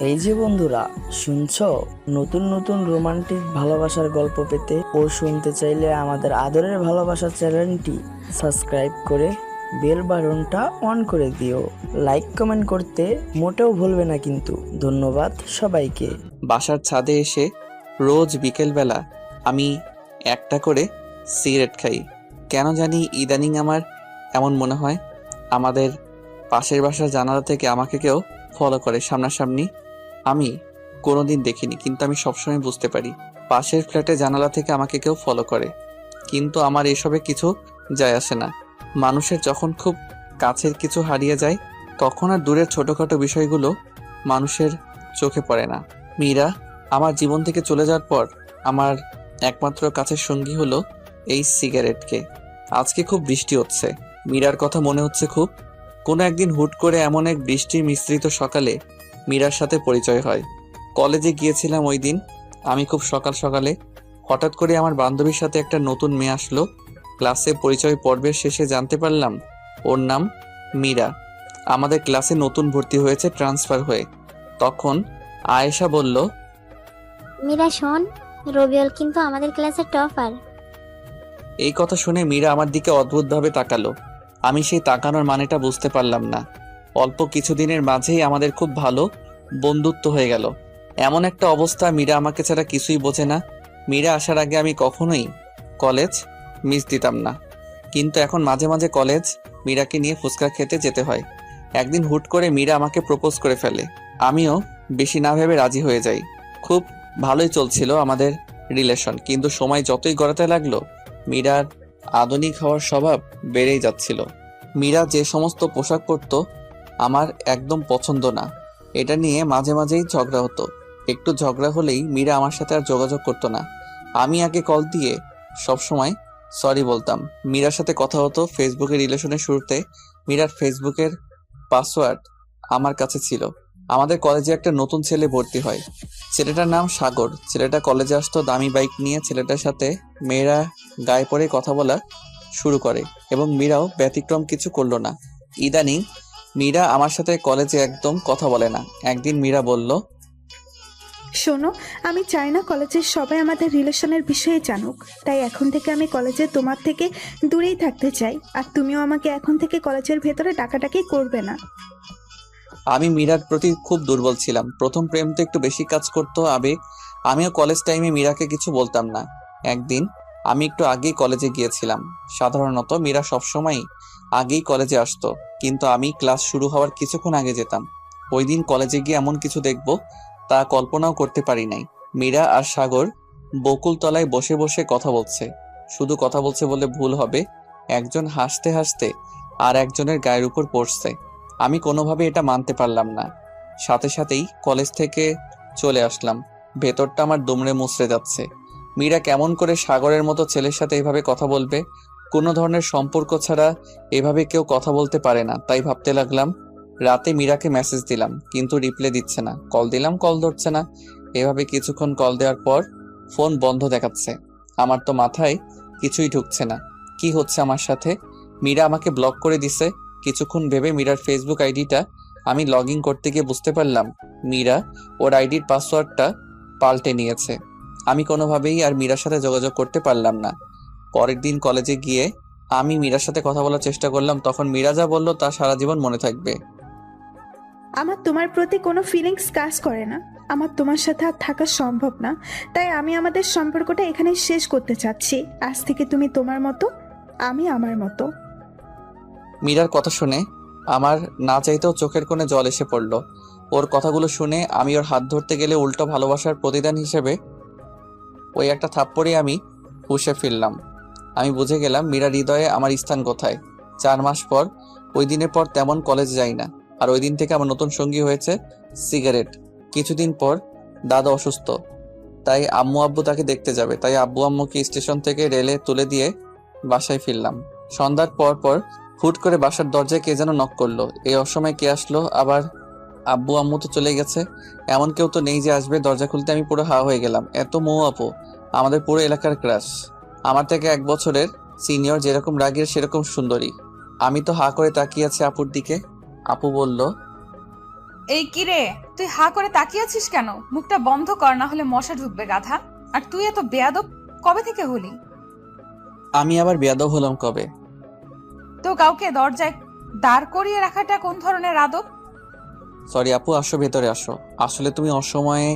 এই যে বন্ধুরা, শুনছো? নতুন নতুন রোমান্টিক ভালোবাসার গল্প পেতে ও শুনতে চাইলে আমাদের আদরের ভালোবাসা চ্যানেলটি সাবস্ক্রাইব করে বেল বাটনটা অন করে দিও। লাইক কমেন্ট করতে মোটেও ভুলবে না কিন্তু। ধন্যবাদ সবাইকে। বাসার ছাদে এসে রোজ বিকেলবেলা আমি একটা করে সিগারেট খাই। কেন জানি ইদানিং আমার এমন মনে হয় আমাদের পাশের বাসার জানালা থেকে আমাকে কেউ ফলো করে সামনাসামনি। আমি কোনোদিন দেখিনি, কিন্তু আমি সবসময় বুঝতে পারি পাশের ফ্ল্যাটে জানালা থেকে আমাকে কেউ ফলো করে। কিন্তু আমার এসবে কিছু যায় আসে না। মানুষের যখন খুব কাছের কিছু হারিয়ে যায় তখন আর দূরের ছোটখাটো বিষয়গুলো মানুষের চোখে পড়ে না। মীরা আমার জীবন থেকে চলে যাওয়ার পর আমার একমাত্র কাছের সঙ্গী হলো এই সিগারেটকে। আজকে খুব বৃষ্টি হচ্ছে, মীরার কথা মনে হচ্ছে খুব। কোনো একদিন হুট করে এমন এক বৃষ্টি মিশ্রিত সকালে মীরার সাথে পরিচয় হয়। কলেজে গিয়েছিলাম ওই দিন আমি খুব সকাল সকালে। হঠাৎ করে আমার বান্ধবীর সাথে একটা নতুন মেয়ে আসলো। ক্লাসে পরিচয় পর্বের শেষে জানতে পারলাম ওর নাম মীরা। আমাদের ক্লাসে নতুন ভর্তি হয়েছে ট্রান্সফার হয়ে। তখন আয়েশা বলল, মীরা শোন, রবিউল কিন্তু আমাদের ক্লাসের টপার। এই কথা শুনে মীরা আমার দিকে অদ্ভুতভাবে তাকালো। আমি সেই তাকানোর মানেটা বুঝতে পারলাম না। অল্প কিছুদিনের মাঝেই আমাদের খুব ভালো বন্ধুত্ব হয়ে গেল। এমন একটা অবস্থা, মীরা আমাকে ছাড়া কিছুই বোঝে না। মীরা আসার আগে আমি কখনোই কলেজ মিস দিতাম না, কিন্তু এখন মাঝে মাঝে কলেজ মীরাকে নিয়ে ফুচকা খেতে যেতে হয়। একদিন হুট করে মীরা আমাকে প্রপোজ করে ফেলে। আমিও বেশি না ভেবে রাজি হয়ে যাই। খুব ভালোই চলছিল আমাদের রিলেশন, কিন্তু সময় যতই গড়াতে লাগলো মীরার আধুনিক হওয়ার স্বভাব বেড়েই যাচ্ছিল। মীরা যে সমস্ত পোশাক পরতো আমার একদম পছন্দ না। এটা নিয়ে মাঝে মাঝেই ঝগড়া হতো। একটু ঝগড়া হলেই মীরা আমার সাথে আর যোগাযোগ করতো না। আমি আগে কল দিয়ে সবসময় সরি বলতাম। মীরার সাথে কথা হতো ফেসবুকের রিলেশনের শুরুতে। মীরার ফেসবুকের পাসওয়ার্ড আমার কাছে ছিল। আমাদের কলেজে একটা নতুন ছেলে ভর্তি হয়। ছেলেটার নাম সাগর। ছেলেটা কলেজে আসতো দামি বাইক নিয়ে। ছেলেটার সাথে মেয়েরা গায়ে পড়ে কথা বলা শুরু করে এবং মীরাও ব্যতিক্রম কিছু করলো না। ইদানিং মীরা আমার সাথে কলেজে একদম কথা বলে না। একদিন মীরা বলল, শোনো, আমি চাই না কলেজের সবাই আমাদের রিলেশনের বিষয়ে জানুক। তাই এখন থেকে আমি কলেজে তোমার থেকে দূরেই থাকতে চাই। আর তুমিও আমাকে এখন থেকে কলেজের ভেতরে ডাকাডাকি করবে না। আমি মীরার প্রতি খুব দুর্বল ছিলাম। প্রথম প্রেম তো একটু বেশি কাজ করতো আবেগ। আমিও কলেজ টাইমে মীরাকে কিছু বলতাম না। একদিন আমি একটু আগেই কলেজে গিয়েছিলাম। সাধারণত মীরা সবসময় আগেই কলেজে আসতো, কিন্তু আমি ক্লাস শুরু হওয়ার কিছুক্ষণ আগে যেতাম। ওই দিন কলেজে গিয়ে এমন কিছু দেখব তা কল্পনাও করতে পারি নাই। মীরা আর সাগর বকুলতলায় বসে বসে কথা বলছে। শুধু কথা বলছে বলে ভুল হবে, একজন হাসতে হাসতে আর একজনের গায়ের উপর পড়ছে। আমি কোনোভাবে এটা মানতে পারলাম না। সাথে সাথেই কলেজ থেকে চলে আসলাম। ভেতরটা আমার দুমড়ে মুচড়ে যাচ্ছে। মীরা কেমন করে সাগরের মতো ছেলের সাথে এভাবে কথা বলবে? কোনো ধরনের সম্পর্ক ছাড়া এভাবে কেউ কথা বলতে পারে না। তাই ভাবতে লাগলাম। রাতে মীরাকে মেসেজ দিলাম, কিন্তু রিপ্লাই দিচ্ছে না। কল দিলাম, কল ধরছে না। এভাবে কিছুক্ষণ কল দেওয়ার পর ফোন বন্ধ দেখাচ্ছে। আমার তো মাথায় কিছুই ঢুকছে না, কি হচ্ছে আমার সাথে। মীরা আমাকে ব্লক করে দিছে। কিছুক্ষণ ভেবে মীরার ফেসবুক আইডিটা আমি লগ ইন করতে গিয়ে বুঝতে পারলাম মীরা ওর আইডির পাসওয়ার্ডটা পাল্টে নিয়েছে। আমি কোনোভাবেই আর মীরার সাথে যোগাযোগ করতে পারলাম না। পরের দিন কলেজে গিয়ে আমি মীরার সাথে কথা বলার চেষ্টা করলাম। তখন মীরা যা বলল তা সারা জীবন মনে থাকবে। আমার তোমার প্রতি কোনো ফিলিংস কাজ করে না। আমার তোমার সাথে আর থাকা সম্ভব না। তাই আমি আমাদের সম্পর্কটা এখানে শেষ করতে চাচ্ছি। আজ থেকে তুমি তোমার মতো, আমি আমার মতো। মীরার কথা শুনে আমার না চাইতেও চোখের কোণে জল এসে পড়ল। ওর কথাগুলো শুনে আমি ওর হাত ধরতে গেলে উল্টো ভালোবাসার প্রতিদান হিসেবে ওই একটা থাপ্পড়ে আমি হুঁশে ফিরলাম। আমি বুঝে গেলাম মীরার হৃদয়ে আমার স্থান কোথায়। 4 মাস পর, ওই দিনের পর তেমন কলেজ যাই না। আর ওই দিন থেকে আমার নতুন সঙ্গী হয়েছে সিগারেট। কিছুদিন পর দাদা অসুস্থ, তাই আম্মু আব্বু তাকে দেখতে যাবে। তাই আব্বু আম্মুকে স্টেশন থেকে রেলে তুলে দিয়ে বাসায় ফিরলাম। সন্ধ্যার পর পর হুট করে বাসার দরজায় কে যেন নক করলো। এই অসময়ে কে আসলো আবার? আব্বু আম্মু তো চলে গেছে, এমন কেউ তো নেই যে আসবে। দরজা খুলতে আমি পুরো হা হয়ে গেলাম। এত মৌ আপু, আমাদের পুরো এলাকার ক্রাশ। আমার থেকে 1 বছরের সিনিয়র, যেরকম রাগের সেরকম সুন্দরী। আমি তো হা করে তাকিয়ে আছি আপুর দিকে। আপু বলল, এই কি রে, তুই হা করে তাকিয়ে আছিস কেন? মুখটা বন্ধ কর, না হলে মশা ঢুকবে গাধা। আর তুই এত বেয়াদব কবে থেকে হলি? আমি আবার বেয়াদব হলাম কবে? তো কাউকে দরজায় দাঁড় করিয়ে রাখাটা কোন ধরনের আদব? সরি আপু, আসো ভেতরে আসো। আসলে তুমি অসময়ে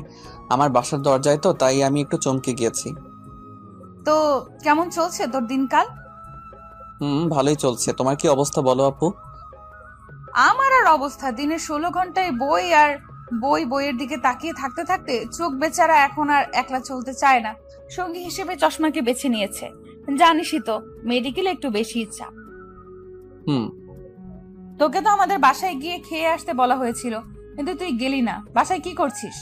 আমার বাসার দরজায়, তো তাই আমি একটু চমকে গিয়েছি। তো কেমন চলছে তোর দিনকাল? ভালোই চলছে। তোমার কি অবস্থা বলো আপু? আমার আর অবস্থা, দিনে 16 ঘন্টায় বই আর বই, বইয়ের দিকে তাকিয়ে থাকতে থাকতে চোখ বেচারা এখন আর একলা চলতে চায় না। সঙ্গী হিসেবে চশমাকে বেছে নিয়েছে। জানিসই তো, মেডিকেলে একটু বেশি ইচ্ছা। হুম। তোকে তো আমাদের বাসায় গিয়ে খেয়ে আসতে বলা হয়েছিল, কিন্তু তুই গেলি না। বাসায় কি করছিস?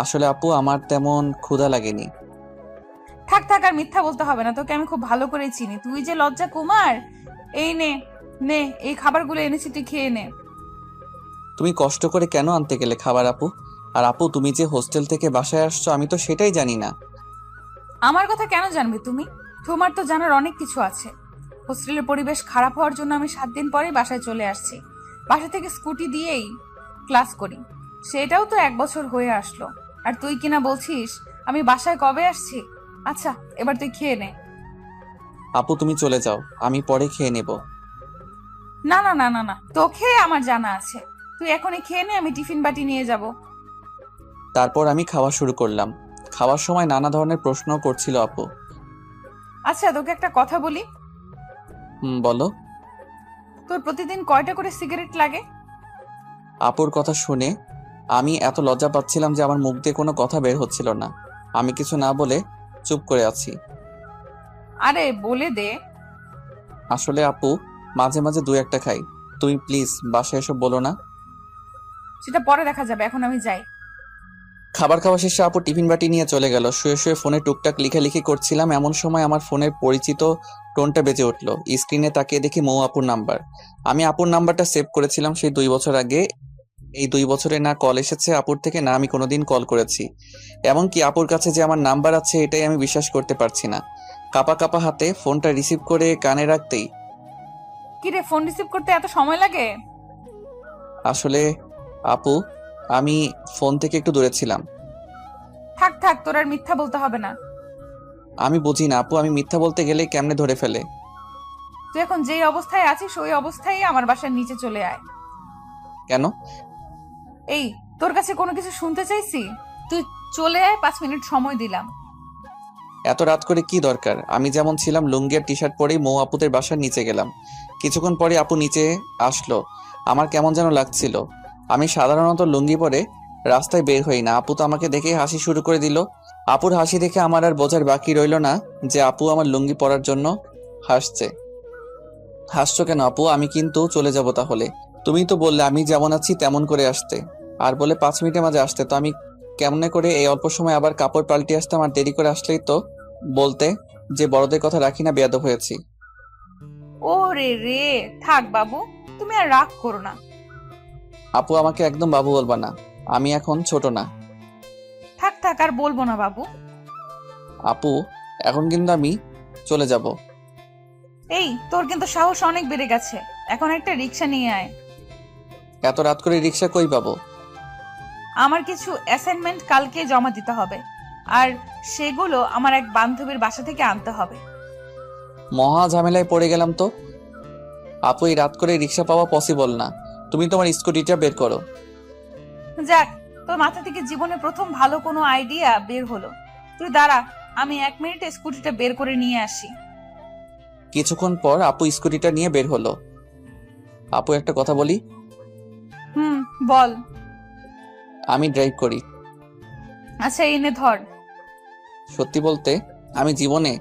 আসলে আপু আমার তেমন ক্ষুধা লাগেনি। থাক থাক, আর মিথ্যা বলতে হবে না, তোকে আমি খুব ভালো করেই চিনি। তুই যে লজ্জা কুমার। এই নে নে, এই খাবারগুলো এনেছি, তুই খেয়ে নে। তুমি কষ্ট করে কেন আনতে গেলে খাবার আপু? আর আপু, তুমি যে হোস্টেল থেকে বাসায় আসছো আমি তো সেটাই জানি না। আমার কথা কেন জানবে তুমি? তোমার তো জানার অনেক কিছু আছে। হোস্টেলের পরিবেশ খারাপ হওয়ার জন্য আমি 7 দিন পরেই বাসায় চলে আসছি। বাসা থেকে স্কুটি দিয়েই ক্লাস করি। সেটাও তো 1 বছর হয়ে আসলো। আর তুই কিনা বলছিস আমি বাসায় কবে আসছি? আচ্ছা, এবার তুই খেয়ে নে। আপু তুমি চলে যাও, আমি পরে খেয়ে নেব। না না না না না, তোকে আমার জানা আছে। তুই এখনই খেয়ে নে, আমি টিফিন বাটি নিয়ে যাব। তারপর আমি খাওয়া শুরু করলাম। খাওয়ার সময় নানা ধরনের প্রশ্ন করছিল আপু। আচ্ছা, তোকে একটা কথা বলি। বলো। তোর প্রতিদিন কয়টা করে সিগারেট লাগে? আপুর কথা শুনে আমি এত লজ্জা পাচ্ছিলাম যে আমার মুখ দিয়ে কোনো কথা বের হচ্ছিল না। আমি কিছু না বলে চুপ করে আছি। আরে বলে দে। আসলে আপু, মাঝে মাঝে 2-1টা খাই। তুমি প্লিজ বাসায় এসব বলো না। সেটা পরে দেখা যাবে, এখন আমি যাই। খাবার খাওয়া শেষে আপু টিফিন বাটি নিয়ে চলে গেল। শুয়ে শুয়ে ফোনে টুকটাক লেখালেখি করছিলাম, এমন সময় আমার ফোনের পরিচিত টোনটা বেজে উঠলো। স্ক্রিনে তাকিয়ে দেখি মৌ আপুর নাম্বার। আমি আপুর নাম্বারটা সেভ করেছিলাম সেই 2 বছর আগে। এই 2 বছরে না কল এসেছে আপুর থেকে, না আমি কোনোদিন কল করেছি। এমনকি আপুর কাছে যে আমার নাম্বার আছে এটাই আমি বিশ্বাস করতে পারছি না। কাপা কাপা হাতে ফোনটা রিসিভ করে কানে রাখতেই কি রে, ফোন রিসিভ করতে এত সময় লাগে? আসলে আপু, আমি ফোন থেকে একটু দূরে ছিলাম। থাক থাক, তোর আর মিথ্যা বলতে হবে না। আমি বুঝি না আপু, আমি মিথ্যা বলতে গেলে কেমনে ধরে ফেলে। তুই এখন যেই অবস্থায় আছিস ওই অবস্থায় আমার বাসার নিচে চলে আয়। কেন? এই, তোর কাছে কোনো কিছু শুনতে চাইছি? তুই চলে আয়, 5 মিনিট সময় দিলাম। এত রাত করে কি দরকার? আমি যেমন ছিলাম লুঙ্গি আর টি শার্ট পরেই মৌ আপুদের বাসার নিচে গেলাম। কিছুক্ষণ পরে আপু নিচে আসলো। আমার কেমন যেন লাগছিল। আমি সাধারণত লুঙ্গি পরে রাস্তায় বের হই না। আপু তো আমাকে দেখে হাসি শুরু করে দিল। আপুর হাসি দেখে আমার আর বোঝার বাকি রইল না যে আপু আমার লুঙ্গি পরার জন্য হাসছে। হাসছো কেন আপু? আমি কিন্তু চলে যাব তাহলে। তুমি তো বললে আমি যেমন আছি তেমন করে আসতে, আর বলে 5 মিনিটের মাঝে আসতে। তো আমি কেমনে করে এই অল্প সময় আবার কাপড় পাল্টে আসতাম? আর দেরি করে আসলেই তো বলতে যে বড়দের কথা রাখি না, বেয়াদব হয়েছি। ও রে রে, থাক বাবু, তুমি আর রাগ করো না। আপু আমাকে একদম বাবু বলবা না, আমি এখন ছোট না। থাক থাক, আর বলবো না বাবু। আপু এখন কিন্তু আমি চলে যাব। এই, তোর কিন্তু সাহস অনেক বেড়ে গেছে। এখন একটা রিক্সা নিয়ে আয়। এত রাত করে রিক্সা কই পাবো? আমার কিছু অ্যাসাইনমেন্ট কালকে জমা দিতে হবে, আর সেগুলো আমার এক বান্ধবীর বাসা থেকে আনতে হবে। মহা ঝামেলায় পড়ে গেলাম তো। আপু এই রাত করে রিক্সা পাওয়া পসিবল না। তুমি তোমার স্কুটিটা বের করো। যাক, তোর মাথা থেকে জীবনে প্রথম ভালো কোনো আইডিয়া বের হলো। তুই দাঁড়া, আমি 1 মিনিটে স্কুটিটা বের করে নিয়ে আসি। কিছুক্ষণ পর আপু স্কুটিটা নিয়ে বের হলো। আপু একটা কথা বলি? বল। আমি ড্রাইভ করি। আচ্ছা, এনে ধর। সত্যি বলতে আমি জীবনে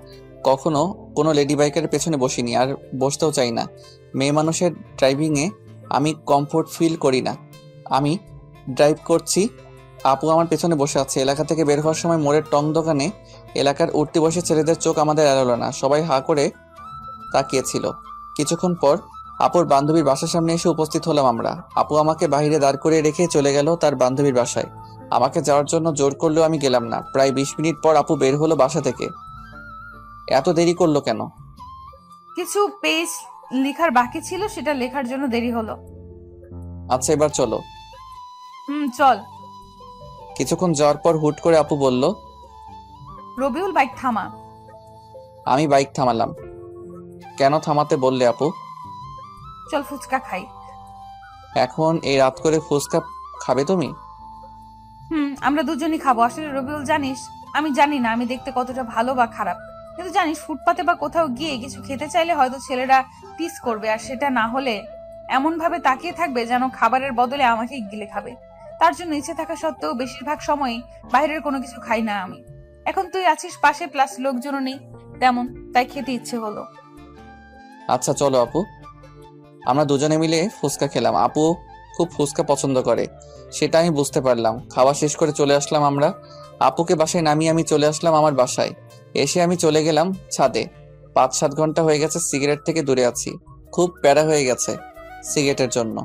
কখনো কোনো লেডি বাইকের পেছনে বসিনি, আর বসতেও চাই না। মেয়ে মানুষের ড্রাইভিংয়ে আমি কমফোর্ট ফিল করি না। আমি ড্রাইভ করছি, আপু আমার পেছনে বসে আছে। এলাকা থেকে বের হওয়ার সময় মোড়ের টং দোকানে এলাকার উঠতি বসে ছেলেদের চোখ আমাদের এড়ালো না, সবাই হা করে তাকিয়েছিল। কিছুক্ষণ পর আপুর বান্ধবীর বাসার সামনে এসে উপস্থিত হলাম আমরা। আপু আমাকে বাইরে দাঁড় করে রেখে চলে গেল তার বান্ধবীর বাসায়। আমাকে যাওয়ার জন্য জোর করলেও আমি গেলাম না। প্রায় 20 মিনিট পর আপু বের হলো বাসা থেকে। এত দেরি করলো কেন? কিছু পেজ লেখার বাকি ছিল, সেটা লেখার জন্য দেরি হলো। আচ্ছা এবার চলো। চল। কিছুক্ষণ যাওয়ার পর হুট করে আপু বলল, রবিউল বাইক থামা। আমি বাইক থামালাম। কেন থামাতে বললে আপু? চল ফুচকা খাই। এখন এই রাত করে ফুচকা খাবে তুমি? আমরা দুজনই খাবো। আসলে রবিউল জানিস, আমি জানি না আমি দেখতে কতটা ভালো বা খারাপ, কিন্তু জানিস ফুটপাতে বা কোথাও গিয়ে কিছু খেতে চাইলে হয়তো ছেলেরা টিস করবে, আর সেটা না হলে এমন ভাবে তাকিয়ে থাকবে যেন খাবারের বদলে আমাকেই গিলে খাবে। তার জন্য ইচ্ছে থাকা সত্ত্বেও বেশিরভাগ সময়ই বাইরের কোনো কিছু খাই না আমি। এখন তুই আছিস পাশে, প্লাস লোকজনও নেই তেমন, তাই খেতে ইচ্ছে হলো। আচ্ছা চলো আপু। আমরা দুজনে মিলে ফুচকা খেলাম। আপু খুব ফুচকা পছন্দ করে, সেটা আমি বুঝতে পারলাম। খাওয়া শেষ করে চলে আসলাম আমরা। আপুকে বাসায় নামিয়ে আমি চলে আসলাম আমার বাসায়। এসে আমি চলে গেলাম ছাদে। 5-7 ঘন্টা হয়ে গেছে সিগারেট থেকে দূরে আছি। খুব প্যারা হয়ে গেছে সিগারেটের জন্য।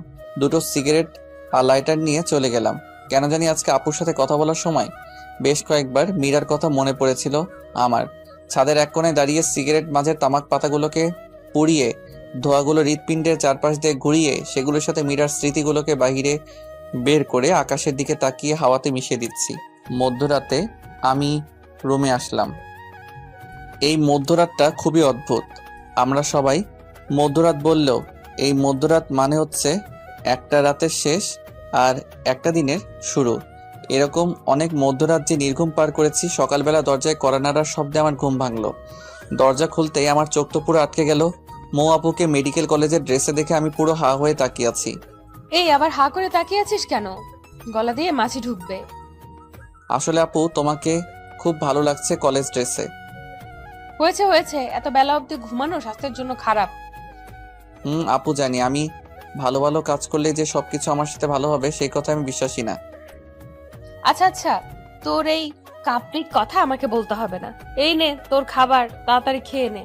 দুটো সিগারেট আর লাইটার নিয়ে চলে গেলাম। কেন জানি আজকে আপুর সাথে কথা বলার সময় বেশ কয়েকবার মীরার কথা মনে পড়েছিল আমার। ছাদের এক কোণায় দাঁড়িয়ে সিগারেট মাঝের তামাক পাতাগুলোকে পুড়িয়ে ধোঁয়াগুলো হৃৎপিণ্ডের চারপাশ দিয়ে ঘুরিয়ে সেগুলোর সাথে মীরার স্মৃতিগুলোকে বাহিরে বের করে আকাশের দিকে তাকিয়ে হাওয়াতে মিশিয়ে দিচ্ছি। মধ্যরাতে আমি রুমে আসলাম। এই মধ্যরাতটা খুবই অদ্ভুত। আমরা সবাই মধ্যরাত বললেও এই মধ্যরাত মানে হচ্ছে একটা রাতের শেষ আর একটা দিনের শুরু। এরকম অনেক মধ্যরাত যে নির্ঘুম পার করেছি। সকালবেলা দরজায় কড়া নাড়ার শব্দে আমার ঘুম ভাঙলো। দরজা খুলতেই আমার চোখ তো পুরো আটকে গেল। মৌ আপুকে মেডিকেল কলেজের ড্রেসে দেখে আমি পুরো হা হয়ে তাকিয়ে আছি। এই আবার হা করে তাকিয়ে আছিস কেন? গলা দিয়ে মাছি ঢুকবে। আসলে আপু তোমাকে খুব ভালো লাগছে কলেজ ড্রেসে। হয়েছে হয়েছে, এত বেলা অবধি ঘুমানো স্বাস্থ্যের জন্য খারাপ। আপু জানি আমি ভালো ভালো কাজ করলে যে সবকিছু আমার সাথে ভালো হবে সেই কথা আমি বিশ্বাসী না। আচ্ছা আচ্ছা, তোর এই কাপ্রিক কথা আমাকে বলতে হবে না। এই নে তোর খাবার, তাড়াতাড়ি খেয়ে নে।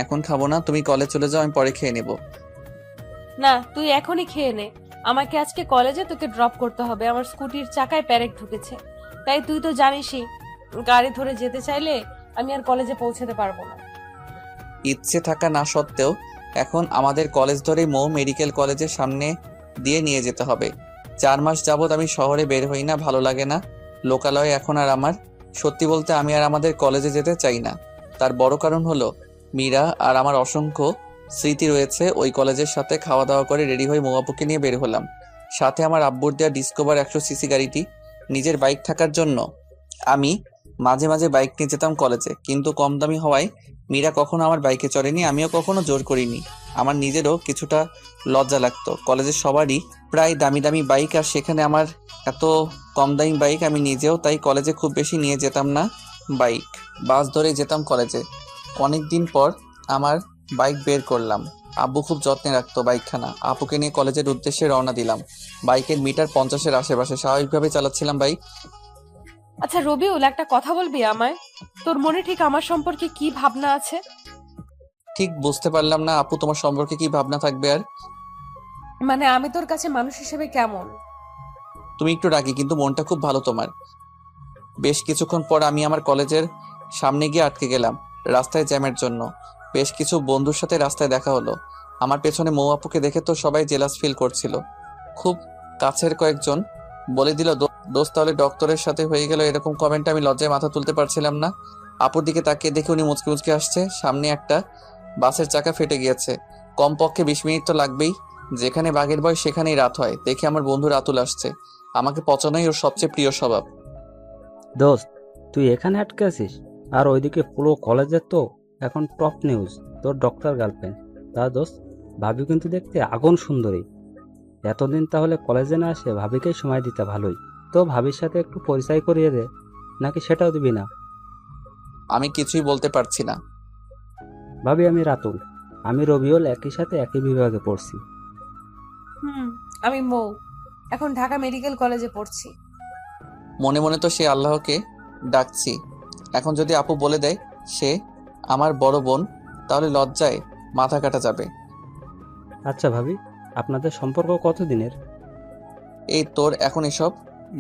এখন খাবো না, তুমি কলেজ চলে যাও, আমি পরে খেয়ে নেব। না, তুই এখনই খেয়ে নে। আমাকে আজকে কলেজে তোকে ড্রপ করতে হবে। আমার স্কুটির চাকায় প্যারেক ঢুকেছে, তাই তুই তো জানিসই গাড়ি ধরে যেতে চাইলে আমি আর কলেজে পৌঁছাতে পারবো না। ইচ্ছে থাকা না সত্ত্বেও এখন আমাদের কলেজ ধরেই মৌ মেডিকেল কলেজের সামনে দিয়ে নিয়ে যেতে হবে। 4 মাস যাবৎ আমি শহরে বের হই না, ভালো লাগে না লোকালয়ে এখন আর আমার। সত্যি বলতে আমি আর আমাদের কলেজে যেতে চাই না। তার বড় কারণ হলো মীরা আর আমার অসংখ্য স্মৃতি রয়েছে ওই কলেজের সাথে। খাওয়া দাওয়া করে রেডি হয়ে মৌ আপুকে নিয়ে বের হলাম। সাথে আমার আব্বুর দেওয়া ডিসকভার 100 সিসি গাড়িটি। নিজের বাইক থাকার জন্য আমি মাঝে মাঝে বাইক নিয়ে যেতাম কলেজে, কিন্তু কম দামি হওয়ায় মীরা কখনো আমার বাইকে চড়েনি, আমিও কখনো জোর করিনি। আমার নিজেরও কিছুটা লজ্জা লাগতো। কলেজের সবারই প্রায় দামি দামি বাইক, আর সেখানে আমার এত কম দামি বাইক। আমি নিজেও তাই কলেজে খুব বেশি নিয়ে যেতাম না বাইক, বাস ধরে যেতাম কলেজে। অনেক দিন পর আমার বাইক বের করলাম। আব্বু খুব যত্নে রাখতো বাইকখানা। আপুকে নিয়ে কলেজের উদ্দেশ্যে রওনা দিলাম। বাইকের মিটার 50-এর আশেপাশে, স্বাভাবিকভাবে চালাচ্ছিলাম বাইক। আচ্ছা রবিউল, একটা কথা বলবি আমায়? তোর মনে ঠিক আমার সম্পর্কে কি ভাবনা আছে? ঠিক বুঝতে পারলাম না আপু, তোমার সম্পর্কে কি ভাবনা থাকবে আর? মানে আমি তোর কাছে মানুষ হিসেবে কেমন? তুমি একটু রাগী, কিন্তু মনটা খুব ভালো তোমার। বেশ কিছুক্ষণ পর আমি আমার কলেজের সামনে গিয়ে আটকে গেলাম রাস্তায় জ্যামের জন্য। বেশ কিছু বন্ধুর সাথে রাস্তায় দেখা হলো। আমার পেছনে মৌ আপুকে দেখে তো সবাই জেলাস ফিল করছিল। খুব কাছের কয়েকজন বলে দিল, দোস্ত তাহলে ডক্টরের সাথে হয়ে গেল। এরকম কমেন্ট আমি লজ্জায় মাথা তুলতে পারছিলাম না। আপুর দিকে তাকিয়ে দেখে উনি মুচকি মুচকি আসছে। সামনে একটা বাসের চাকা ফেটে গিয়েছে। কমপক্ষে 20 মিনিট তো লাগবেই। যেখানে বাঘের ভয় সেখানেই রাত হয়। দেখে আমার বন্ধু রাতুল আসছে। আমাকে পচানোই ওর সবচেয়ে প্রিয় স্বভাব। দোস্ত, তুই এখানে আটকে আছিস? আর ওইদিকে পুরো কলেজের তো এখন টপ নিউজ তোর ডক্টর গার্লফ্রেন্ড। তা দোস্ত, ভাবি কিন্তু দেখতে আগুন সুন্দরী। এতদিন তাহলে কলেজে না আসে ভাবিকেই সময় দিতে ভালোই। তো ভাবির সাথে একটু পরিচয় করিয়ে দে, নাকি সেটাও দিবি না? আমি কিছুই বলতে পারছি না। ভাবি, আমি রাতুল। আমি রবিউল, একই সাথে একই বিভাগে পড়ছি। আমি মৌ, এখন ঢাকা মেডিকেল কলেজে পড়ছি। মনে মনে তো সে আল্লাহকে ডাকছি। এখন যদি আপু বলে দেয় সে আমার বড় বোন, তাহলে লজ্জায় মাথা কাটা যাবে। আচ্ছা ভাবি, আপনাদের সম্পর্ক কতদিনের? এই তোর এখন এসব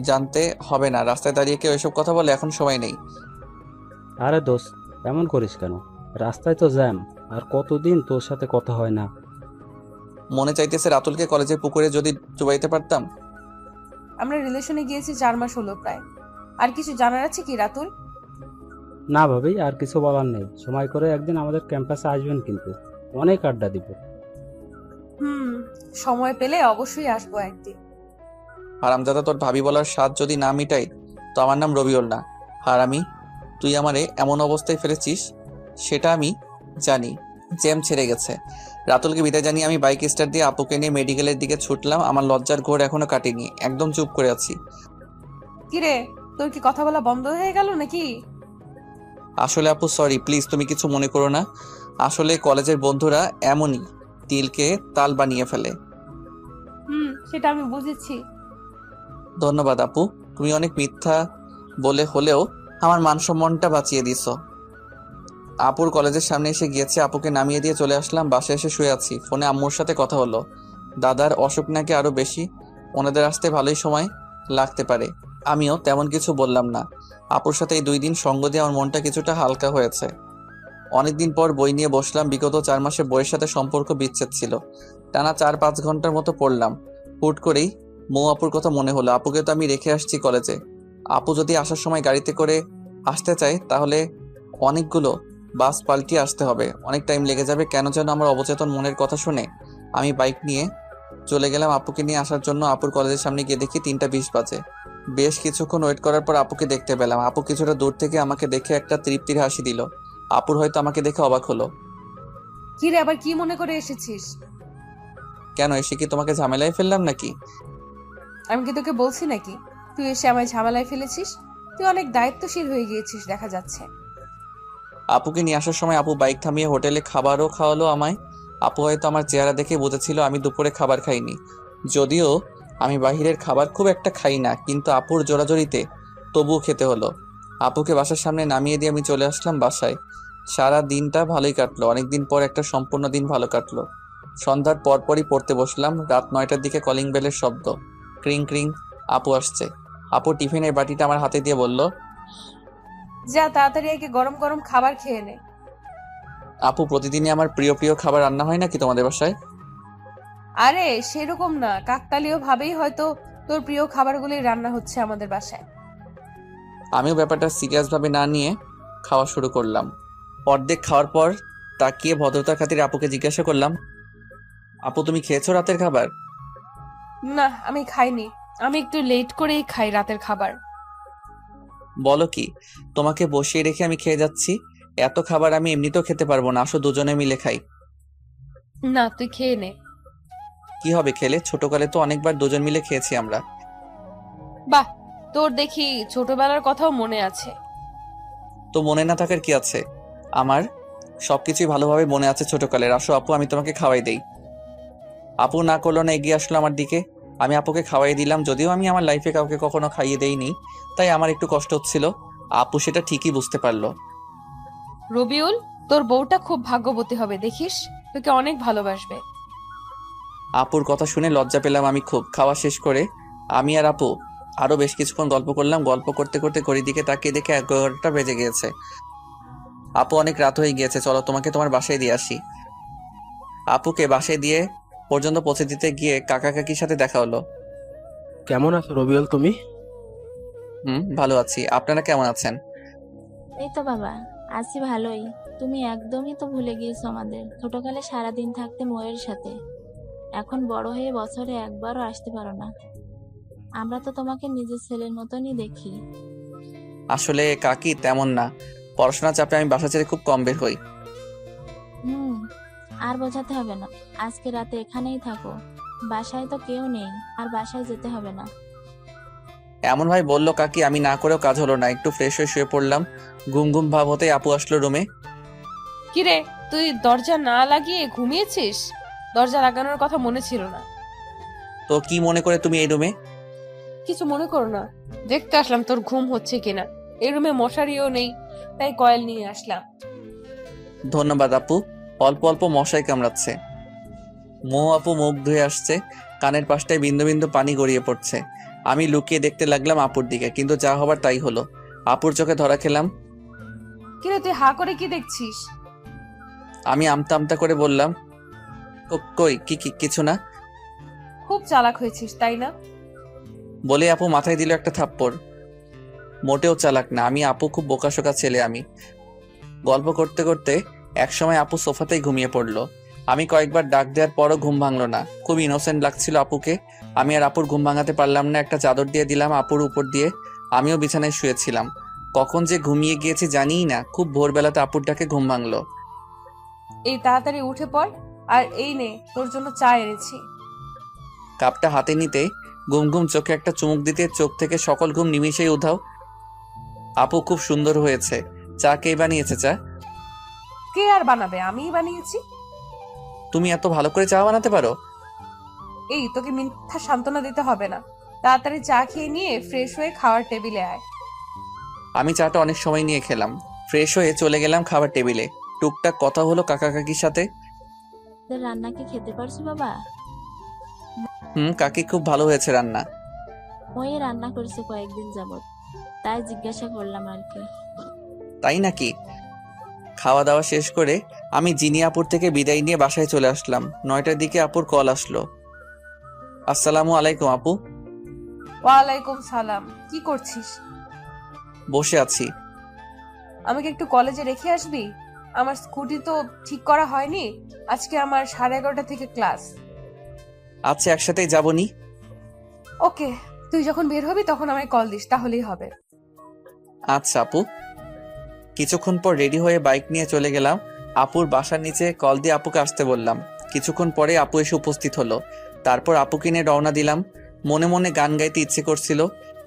জানতে হবে না। রাস্তায় দাঁড়িয়ে কেউ এসব কথা বলে, এখন সময় নেই। আরে দোস্ত, এমন করিস কেন? রাস্তায় তো জ্যাম, আর কতদিন তোর সাথে কথা হয় না। মনে চাইতেছে রাতুলকে কলেজের পুকুরে যদি চুবাইতে পারতাম। আমরা রিলেশনে গিয়েছি 4 মাস হলো প্রায়। আর কিছু জানার আছে কি রাতুল? না ভাবি, আর কিছু বলার নেই। সময় করে একদিন আমাদের ক্যাম্পাসে আসবেন, কিন্তু অনেক আড্ডা দিব। সময় পেলে অবশ্যই আসবো একদিন। হারামজাদা, তোর ভাবি বলার স্বাদ যদি না মিটাই তো আমার নাম রবিউল না। আর তুই আমারে এমন অবস্থায় ফেলেছিস সেটা আমি জানি। জ্যাম ছেড়ে গেছে। রাতুলকে বিদায় জানিয়ে আমি বাইক স্টার্ট দিয়ে আপুকে নিয়ে মেডিকেলের দিকে ছুটলাম। আমার লজ্জার ঘোর এখনো কাটেনি, একদম চুপ করে আছি। কিরে, তোর কি কথা বলা বন্ধ হয়ে গেল নাকি? আসলে আপু সরি, প্লিজ তুমি কিছু মনে করো না। আসলে কলেজের বন্ধুরা এমনই, তিলকে তাল বানিয়ে ফেলে। সেটা আমি বুঝেছি। ধন্যবাদ আপু, তুমি অনেক মিথ্যা বলে হলেও আমার মান সম্মানটা বাঁচিয়ে দিছো। আপুর কলেজের সামনে এসে গিয়েছে, আপুকে নামিয়ে দিয়ে চলে আসলাম। বাসায় এসে শুয়ে আছি, ফোনে আম্মুর সাথে কথা হলো। দাদার অসুখ নাকি আরো বেশি, ওনাদের আসতে ভালোই সময় লাগতে পারে। আমিও তেমন কিছু বললাম না। আপুর সাথে এই 2 দিন সঙ্গ দিয়ে আমার মনটা কিছুটা হালকা হয়েছে। অনেকদিন পর বই নিয়ে বসলাম। বিগত 4 মাসে বইয়ের সাথে সম্পর্ক বিচ্ছেদ ছিল। টানা 4-5 ঘন্টার মতো পড়লাম। হুট করেই মৌ আপুর কথা মনে হলো। আপুকে তো আমি রেখে আসছি কলেজে। আপু যদি আসার সময় গাড়িতে করে আসতে চায় তাহলে অনেকগুলো বাস পাল্টিয়ে আসতে হবে, অনেক টাইম লেগে যাবে। কেন যেন আমার অবচেতন মনের কথা শুনে আমি বাইক নিয়ে চলে গেলাম আপুকে নিয়ে আসার জন্য। আপুর কলেজের সামনে গিয়ে দেখি 3টা 20 বাজে। বেশ কিছুক্ষণ ওয়েট করার পর আপুকে দেখতে পেলাম। আপু কিছুটা দূর থেকে আমাকে দেখে একটা তৃপ্তির হাসি দিল। আপুর হয়তো আমাকে দেখে অবাক হলো। কিরে, আবার কি মনে করে এসেছিস? কেন, এসে কি তোমাকে ঝামেলায় ফেললাম নাকি? আমি কি তোকে বলছি নাকি তুই এসে আমায় ঝামেলায় ফেলেছিস? তুই অনেক দায়িত্বশীল হয়ে গিয়েছিস দেখা যাচ্ছে। আপুকে নিয়ে আসার সময় আপু বাইক থামিয়ে হোটেলে খাবারও খাওয়ালো আমায়। আপু হয়তো আমার চেহারা দেখে বুঝেছিল আমি দুপুরে খাবার খাইনি। যদিও আমি বাহিরের খাবার খুব একটা খাই না, কিন্তু আপুর জোরাজোরিতে তবুও খেতে হলো। আপুকে বাসার সামনে নামিয়ে দিয়ে আমি চলে আসলাম বাসায়। সারা দিনটা ভালোই কাটলো। অনেকদিন পর একটা সম্পূর্ণ দিন ভালো কাটলো। সন্ধ্যার পরপরই পড়তে বসলাম। রাত 9টার দিকে কলিং বেলের শব্দ। ক্রিং ক্রিং। আপু আসছে। আপু টিফিনের বাটিটা আমার হাতে দিয়ে বলল, যা তাড়াতাড়ি একে গরম গরম খাবার খেয়ে নে। আপু প্রতিদিনই আমার প্রিয় প্রিয় খাবার রান্না হয় নাকি তোমাদের বাসায়? আরে সেরকম না, কাকতালীয় ভাবেই হয়তো তোর প্রিয় খাবারগুলি রান্না হচ্ছে আমাদের বাসায়। আমিও ব্যাপারটা সিরিয়াস ভাবে না নিয়ে খাওয়া শুরু করলাম। অর্ধেক খাওয়ার পর তাকিয়ে ভদ্রতার খাতিরে আপুকে জিজ্ঞাসা করলাম, আপু তুমি খেয়েছো রাতের খাবার? না, আমি খাইনি। আমি একটু লেট করেই খাই রাতের খাবার। বলো কি, তোমাকে বসিয়ে রেখে আমি খেয়ে যাচ্ছি? এত খাবার আমি এমনিতেও খেতে পারবো না, আসো দুজনে মিলে খাই। না, তুই খেয়ে নে। কি হবে খেলে? ছোটকালে তো অনেকবার দুজন মিলে খেয়েছি আমরা। বাহ, তোর দেখি ছোটবেলার কথাও মনে আছে। তো মনে না থাকার কি আছে? আমার সবকিছুই ভালোভাবে মনে আছে ছোটকালের। আসো আপু, আমি তোমাকে খাওয়াই দেই। আপু না করলো না, এগিয়ে আসলো আমার দিকে। আমি আপুকে খাওয়াই দিলাম। যদিও আমি আমার লাইফে কাউকে কখনো খাইয়ে দেইনি, তাই আমার একটু কষ্ট হচ্ছিল। আপু সেটা ঠিকই বুঝতে পারলো। রবিউল, তোর বউটা খুব ভাগ্যবতী হবে, দেখিস তোকে অনেক ভালোবাসবে। আপুর কথা শুনে লজ্জা পেলাম আমি খুব। খাওয়া শেষ করে আমি আর আপু আরো বেশ কিছুক্ষণ গল্প করলাম। গল্প করতে করতে ঘড়ির দিকে তাকিয়ে দেখে 11টা বেজে গিয়েছে। আপু অনেক রাত হয়ে গিয়েছে, চলো তোমাকে তোমার বাসায় দিয়ে আসি। আপুকে বাসায় দিয়ে পর্যন্ত পৌঁছে দিতে গিয়ে কাকা কাকির সাথে দেখা হলো। কেমন আছো রবিউল তুমি? ভালো আছি, আপনারা কেমন আছেন? এই তো বাবা, আছি ভালোই। তুমি একদমই তো ভুলে গিয়েছো আমাদের ছোটকালে সারাদিন থাকতে ময়ের সাথে। এখন বড় হয়ে বছরে একবারও আসতে পারো না। আমরা তো তোমাকে নিজের ছেলের মতনই দেখি। আসলে কাকি তেমন না, পড়াশোনার চাপে আমি বাসা ছেড়ে খুব কম বের হই। আর বোঝাতে হবে না, আজকে রাতে এখানেই থাকো। বাসায় তো কেউ নেই, আর বাসায় যেতে হবে না। এমন ভাই বললো কাকি, আমি না করেও কাজ হলো না। একটু ফ্রেশ হয়ে শুয়ে পড়লাম। ঘুম ঘুম ভাব হতে আপু আসলো রুমে। কিরে, তুই দরজা না লাগিয়ে ঘুমিয়েছিস? দরজা লাগানোর কথা মনে ছিল না। তো কি মনে করে তুমি এই রুমে? কিছু মনে করো না, দেখতে আসলাম তোর ঘুম হচ্ছে কিনা। এই রুমে মশারিও নেই, তাই কয়েল নিয়ে আসলাম। ধন্যবাদ আপু, অল্প অল্প মশাই কামড়াচ্ছে। মৌ আপু মুখ ধুয়ে আসছে, কানের পাশটায় বিন্দু বিন্দু পানি গড়িয়ে পড়ছে। আমি লুকিয়ে দেখতে লাগলাম আপুর দিকে, কিন্তু যা হবার তাই হলো। আপুর চোখে ধরা খেলাম। কিরে, তুই হা করে কি দেখছিস? আমি আমতা আমতা করে বললাম, কই কি কিছু না। খুব চালাক হয়েছিস তাই না? বলে আপু মাথায় দিল একটা থাপ্পড়। মোটেও চালাক না আমি, আপু খুব বোকাশোকা ছেলে আমি। গল্প করতে করতে একসময় আপু সোফাতেই ঘুমিয়ে পড়লো। আমি কয়েকবার ডাক দেওয়ার পরও ঘুম ভাঙলো না। খুব ইনোসেন্ট লাগছিল আপুকে। আমি আর আপুর ঘুম ভাঙাতে পারলাম না। একটা চাদর দিয়ে দিলাম আপুর উপর দিয়ে। আমিও বিছানায় শুয়েছিলাম। কখন যে ঘুমিয়ে গিয়েছি জানিই না। খুব ভোরবেলাতে আপুর ডাকে ঘুম ভাঙলো। এই তাড়াতাড়ি উঠে পড়, আর এই নে তোর জন্য চা এনেছি। কাপটা হাতে নিতে ঘুম ঘুম চোখে একটা চুমুক দিতে চোখ থেকে সকল ঘুম নিমিষেই উধাও। আপু খুব সুন্দর হয়েছে। চা কে বানিয়েছে? চা কে আর বানাবে, আমিই বানিয়েছি। তুমি এত ভালো করে চা বানাতে পারো? এই তোকে মিথ্যা সান্ত্বনা দিতে হবে না। তাড়াতাড়ি চা খেয়ে নিয়ে ফ্রেশ হয়ে খাওয়ার টেবিলে আয়। আমি চাটা অনেক সময় নিয়ে খেলাম। ফ্রেশ হয়ে চলে গেলাম খাবার টেবিলে। টুকটাক কথা হলো কাকা কাকির সাথে। তোর রান্না কি খেতে পারছো বাবা? কাকি খুব ভালো হয়েছে রান্না। ওই রান্না করছে কয়েকদিন যাবত, তাই জিজ্ঞাসা করলাম আর কি। তাই নাকি? খাওয়া দাওয়া শেষ করে আমি জিনিয়াপুর থেকে বিদায় নিয়ে বাসায় চলে আসলাম। 9টার দিকে আপুর কল আসলো। আসসালামু আলাইকুম আপু। ওয়ালাইকুম সালাম। কি করছিস? বসে আছি। আমাকে একটু কলেজে রেখে আসবি? আমার স্কুটি তো ঠিক করা হয়নি। আজকে আমার 11:30 থেকে ক্লাস। আচ্ছা একসাথেই যাবনি। ওকে, তুই যখন বের হবি তখন আমায় কল দিস, তাহলেই হবে। আচ্ছা আপু। কিছুক্ষণ পর রেডি হয়ে বাইক নিয়ে চলে গেলাম আপুর বাসার নিচে। কল দিয়ে আপুকে আসতে বললাম। কিছুক্ষণ পরে আপু এসে উপস্থিত হলো। তারপর আপুকে নিয়ে রওনা দিলাম। মনে মনে গান গাইতে ইচ্ছে করছিল।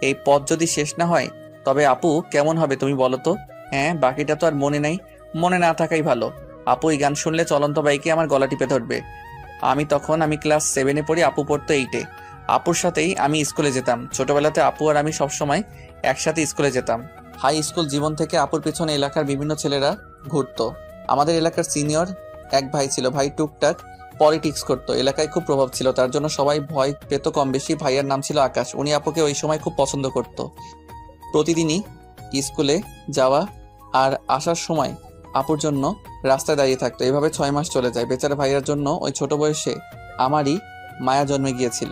এই পথ যদি শেষ না হয় তবে আপু কেমন হবে তুমি বলো তো? হ্যাঁ, বাকিটা তো আর মনে নাই। মনে না থাকাই ভালো। আপু এই গান শুনলে চলন্ত বাইকে আমার গলা টিপে ধরবে। আমি ক্লাস 7-এ পড়ি, আপু পড়তো 8-এ। আপুর সাথেই আমি স্কুলে যেতাম। ছোটবেলাতে আপু আর আমি সবসময় একসাথে স্কুলে যেতাম। হাই স্কুল জীবন থেকে আপুর পিছনে এলাকার বিভিন্ন ছেলেরা ঘুরতো। আমাদের এলাকার সিনিয়র এক ভাই ছিল। ভাই টুকটাক পলিটিক্স করতো। এলাকায় খুব প্রভাব ছিল, তার জন্য সবাই ভয় পেত কম বেশি। ভাইয়ার নাম ছিল আকাশ। উনি আপুকে ওই সময় খুব পছন্দ করত। প্রতিদিনই স্কুলে যাওয়া আর আসার সময় আপুর জন্য রাস্তায় দাঁড়িয়ে থাকতো। এভাবে 6 মাস চলে যায়। বেচারা ভাইয়ার জন্য ওই ছোট বয়সে আমারই মায়া জন্মে গিয়েছিল।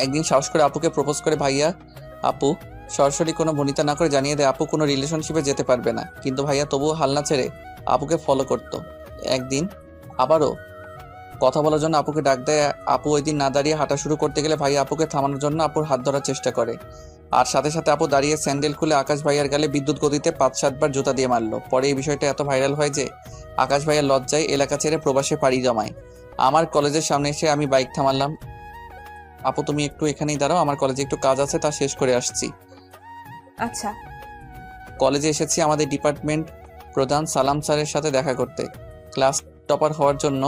একদিন সাহস করে আপুকে প্রপোজ করে ভাইয়া। আপু সরাসরি কোনো ভনিতা না করে জানিয়ে দেয় আপু কোনো রিলেশনশিপে যেতে পারবে না। কিন্তু ভাইয়া তবুও হাল না ছেড়ে আপুকে ফলো করত। একদিন আবারও কথা বলার জন্য আপুকে ডাক দেয়। আপু ওই দিন না দাঁড়িয়ে হাঁটা শুরু করতে গেলে ভাইয়া আপুকে থামানোর জন্য আপুর হাত ধরার চেষ্টা করে। আর সাথে সাথে আপু দাঁড়িয়ে স্যান্ডেল খুলে আকাশ ভাইয়ার গালে বিদ্যুৎ গতিতে 5-7 বার জুতা দিয়ে মারলো। পরে এই বিষয়টা এত ভাইরাল হয় যে আকাশ ভাইয়ার লজ্জায় এলাকা ছেড়ে প্রবাসে পাড়ি জমায়। আমার কলেজের সামনে এসে আমি বাইক থামালাম। আপু তুমি একটু এখানেই দাঁড়াও, আমার কলেজে একটু কাজ আছে, তা শেষ করে আসছি। আচ্ছা। কলেজে এসেছি আমাদের ডিপার্টমেন্ট প্রধান সালাম স্যারের সাথে দেখা করতে। ক্লাস টপার হওয়ার জন্য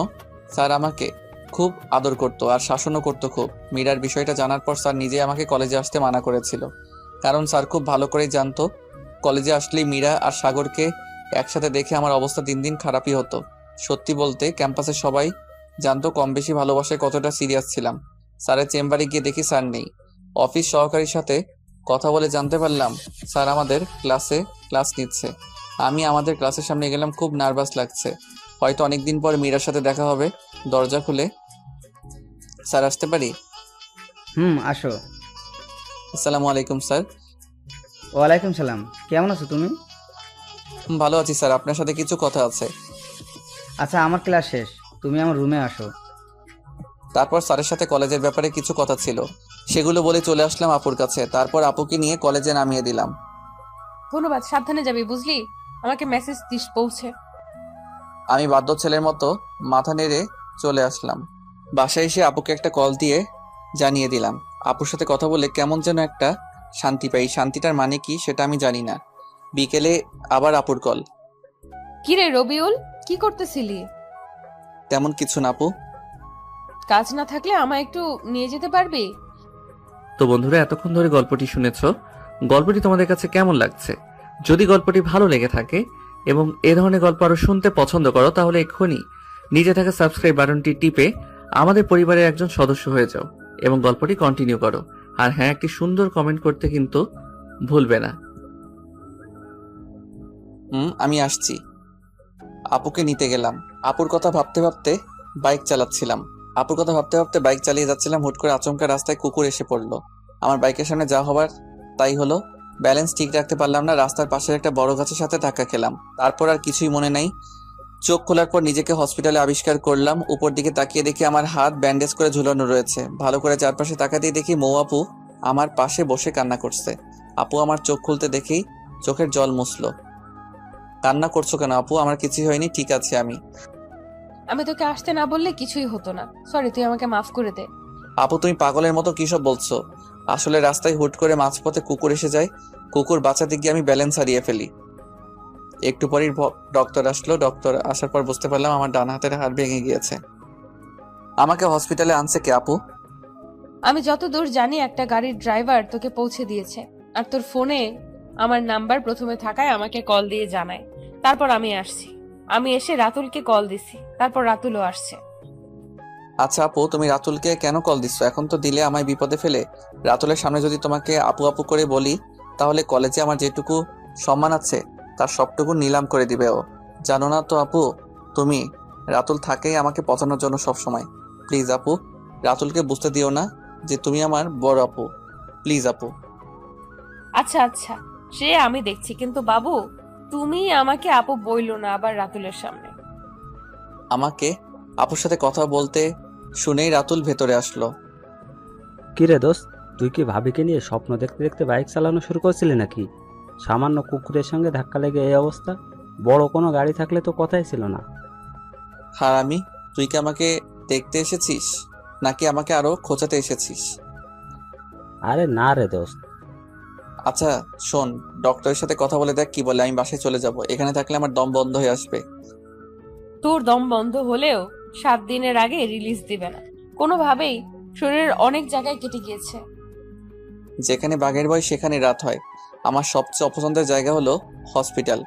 স্যার আমাকে খুব আদর করতো আর শাসনও করতো খুব। মীরার বিষয়টা জানার পর স্যার নিজে আমাকে কলেজে আসতে মানা করেছিল। কারণ স্যার খুব ভালো করেই জানতো কলেজে আসলেই মীরা আর সাগরকে একসাথে দেখে আমার অবস্থা দিন দিন খারাপই হতো। সত্যি বলতে ক্যাম্পাসের সবাই জানতো কম বেশি ভালোবাসায় কতটা সিরিয়াস ছিলাম। স্যারের চেম্বারে গিয়ে দেখি স্যার নেই। অফিস সহকারীর সাথে কথা বলে জানতে পারলাম স্যার আমাদের ক্লাস নিচ্ছে। আমি আমাদের ক্লাসের সামনে গেলাম। খুব নার্ভাস লাগছে, হয়তো অনেকদিন পর মীরার সাথে দেখা হবে। দরজা খুলে স্যার আসতে পারি? আসো। আসসালামু আলাইকুম স্যার। ওয়ালাইকুম সালাম। কেমন আছো তুমি? ভালো আছি স্যার, আপনার সাথে কিছু কথা আছে। আচ্ছা, আমার ক্লাস শেষ, তুমি আমার রুমে আসো। তারপর স্যারের সাথে কলেজের ব্যাপারে কিছু কথা ছিল, সেগুলো বলে চলে আসলাম আপুর কাছে। তারপর আপুকে নিয়ে কলেজে নামিয়ে দিলাম। ধন্যবাদ, সাবধানে যাবি বুঝলি। আমাকে মেসেজ দিস পৌঁছে। আমি বাধ্য ছেলের মতো মাথা নেড়ে চলে আসলাম। বাসায় এসে আপুকে একটা কল দিয়ে জানিয়ে দিলাম। আপুর সাথে কথা বলে কেমন যেন একটা শান্তি পাই। শান্তিটার মানে কি সেটা আমি জানি না। বিকেলে আবার আপুর কল। কিরে রবিউল, কি করতেছিলি? তেমন কিছু না আপু। কাজ না থাকলে আমায় একটু নিয়ে যেতে পারবি? তো বন্ধুরা, এতক্ষণ ধরে গল্পটি শুনেছ। গল্পটি তোমাদের কাছে কেমন লাগছে? যদি গল্পটি ভালো লেগে থাকে এবং এ ধরনের গল্প আরো শুনতে পছন্দ করো, তাহলে এক্ষুনি নিচে থাকা সাবস্ক্রাইব বাটনটি টিপে আমাদের পরিবারের একজন সদস্য হয়ে যাও এবং গল্পটি কন্টিনিউ করো। আর হ্যাঁ, একটি সুন্দর কমেন্ট করতে কিন্তু ভুলবে না। আমি আসছি। আপুকে নিতে গেলাম। আপুর কথা ভাবতে ভাবতে বাইক চালিয়ে যাচ্ছিলাম। হুট করে আচমকা রাস্তায় কুকুর এসে পড়লো। আমার বাইকের সামনে যা হবার তাই হলো। ব্যালেন্স ঠিক রাখতে পারলাম না, রাস্তার পাশের একটা বড় গাছের সাথে ধাক্কা খেলাম। তারপর আর কিছুই মনে নাই। চোখ খোলার পর নিজেকে হসপিটালে আবিষ্কার করলাম। উপর দিকে তাকিয়ে দেখি আমার হাত ব্যান্ডেজ করে ঝুলানো রয়েছে। ভালো করে চারপাশে তাকাতেই দেখি মৌ আপু আমার পাশে বসে কান্না করছে। আপু আমার চোখ খুলতে দেখেই চোখের জল মুছলো। কান্না করছো কেন আপু? আমার কিছুই হয়নি, ঠিক আছে আমি। আমি তোকে আসতে না বললে কিছুই হতো না। সরি, তুই আমাকে মাফ করে দে। আপু তুমি পাগলের মতো কি সব বলছো? আসলে রাস্তায় হুট করে মাঝপথে কুকুর এসে যায়, কুকুর বাঁচাতে গিয়ে আমি ব্যালেন্স হারিয়ে ফেলি। একটু পরেই ডক্টর আসলো। ডক্টর আসার পর বুঝতে পারলাম আমার ডান হাতের হাড় ভেঙে গিয়েছে। আমাকে হসপিটালে আনছে কে আপু? আমি যতদূর জানি একটা গাড়ির ড্রাইভার তোকে পৌঁছে দিয়েছে, আর তোর ফোনে আমার নাম্বার প্রথমে থাকায় আমাকে কল দিয়ে জানায়। তারপর আমি আসছি। আমি এসে রাতুলকে কল দিছি, তারপর রাতুলও আসছে। আচ্ছা আপু, তুমি রাতুলকে কেন কল দিচ্ছ? এখন তো দিলে আমায় বিপদে ফেলে। রাতুলের সামনে যদি তোমাকে আপু আপু করে বলি, তাহলে কলেজে আমার যেটুকু সম্মান আছে তার সবটুকু নিলাম করে দিবে ও। জানো না তো আপু, তুমি রাতুল থাকেই আমাকে পচানোর জন্য সব সময়। প্লিজ আপু, রাতুলকে বুঝতে দিও না যে তুমি আমার বড় আপু। প্লিজ আপু। আচ্ছা আচ্ছা, সে আমি দেখছি, কিন্তু বাবু তুমি আমাকে আপু বইলো না আবার রাতুলের সামনে। আমাকে আপুর সাথে কথা বলতে শুনেই রাতুল ভেতরে আসলো। কি রে দোস্ত, তুই কি ভাবিকে নিয়ে স্বপ্ন দেখতে দেখতে বাইক চালানো শুরু করছিলি নাকি? সামান্য কুকুরের সঙ্গে ধাক্কা লেগে এই অবস্থা। বড় কোনো গাড়ি থাকলে তো কথাই ছিল না। হারামি, তুই কি আমাকে দেখতে এসেছিস নাকি আমাকে আরো খোঁচাতে এসেছিস? আরে না রে দোস্ত। আচ্ছা শোন, ডক্টরের সাথে কথা বলে দেখ কি বলে। আমি বাসায় চলে যাব, এখানে থাকলে আমার দম বন্ধ হয়ে আসবে। তোর দম বন্ধ হলেও 7 দিনের আগে রিলিজ দিবে না কোনোভাবেই। শরীরের অনেক জায়গায় কেটে গিয়েছে। যেখানে বাঘের ভয় সেখানে রাত হয়। আমার সবচেয়ে অপছন্দের জায়গা হলো হসপিটাল।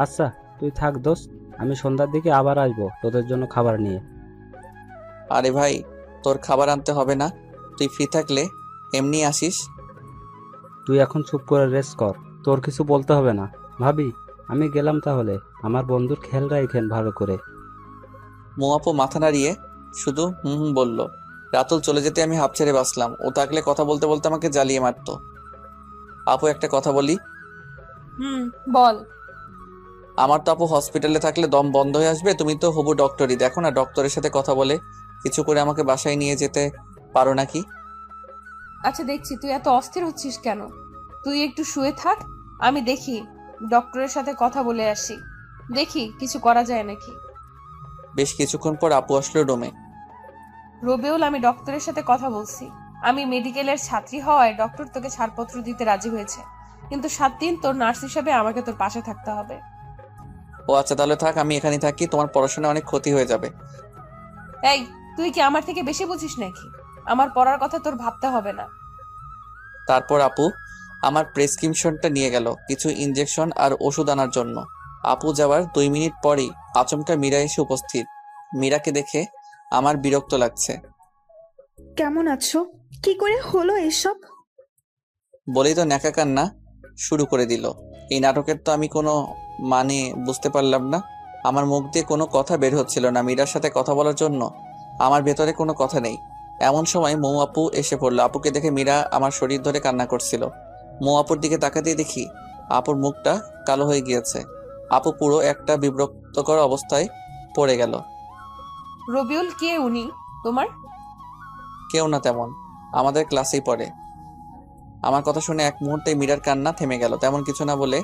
আচ্ছা তুই থাক দোস্ত, আমি সন্ধ্যার দিকে আবার আসবো তোদের জন্য খাবার নিয়ে। আরে ভাই, তোর খাবার আনতে হবে না, তুই ফ্রি থাকলে এমনি আসিস। তুই এখন চুপ করে রেস্ট কর, তোর কিছু বলতে হবে না। ভাবি আমি গেলাম তাহলে, আমার বন্ধুর খেয়াল রাখেন ভালো করে। মৌ আপু মাথা নাড়িয়ে শুধু হুম হুম বলল। রাতুল চলে যেতে আমি হাঁপ ছেড়ে বাঁচলাম। ও থাকলে কথা বলতে বলতে আমাকে জ্বালিয়ে মারতো। আপু একটা কথা বলি। বল। আমার তো আপু হসপিটালে থাকলে দম বন্ধ হয়ে আসবে। তুমি তো হবু ডক্টরই, দেখো না ডক্টরের সাথে কথা বলে কিছু করে আমাকে বাসায় নিয়ে যেতে পারো নাকি? আচ্ছা দেখছি, তুই এত অস্থির হচ্ছিস কেন? তুই একটু শুয়ে থাক, আমি দেখি ডক্টরের সাথে কথা বলে আসি, দেখি কিছু করা যায় নাকি। বেশ কিছুক্ষণ পর আপু আসলো রুমে। রবিউল, আমি ডক্টরের সাথে কথা বলছি। আমি মেডিকেলের ছাত্রী হওয়ায় ডক্টর তোকে ছাড়পত্র দিতে রাজি হয়েছে, কিন্তু 7 দিন তোর নার্স হিসেবে আমাকে তোর পাশে থাকতে হবে। ও আচ্ছা তাহলে থাক, আমি এখানে থাকি, তোমার পড়াশোনা অনেক ক্ষতি হয়ে যাবে। এই, তুই কি আমার থেকে বেশি বুঝিস নাকি? আমার পড়ার কথা তোর ভাবতে হবে না। তারপর আপু আমার প্রেসক্রিপশনটা নিয়ে গেল কিছু ইনজেকশন আর ওষুধ আনার জন্য। আপু যাওয়ার 2 মিনিট পরেই আচমকা মীরা এসে উপস্থিত। মীরাকে দেখে আমার বিরক্ত লাগছে। কেমন আছো? কি করে হলো এসব? বলেই তো ন্যাকা কান্না শুরু করে দিল। এই নাটকের তো আমি কোনো মানে বুঝতে পারলাম না। আমার মুখ দিয়ে কোনো কথা বের হচ্ছিল না মীরার সাথে কথা বলার জন্য। আমার ভেতরে কোনো কথা নেই। এমন সময় মৌ আপু এসে পড়লো। আপুকে দেখে মীরা আমার শরীর ধরে কান্না করছিল। মৌ আপুর দিকে তাকাতেই দেখি আপুর মুখটা কালো হয়ে গিয়েছে। আপু পুরো একটা বিব্রতকর অবস্থায় পড়ে গেল। রবিউল, কে উনি তোমার? কেউ না তেমন, আমাদের ক্লাসেই পড়ে। আমার কথা শুনে এক মুহূর্তে মীরার কান্না থেমে গেল। তেমন কিছু না বলে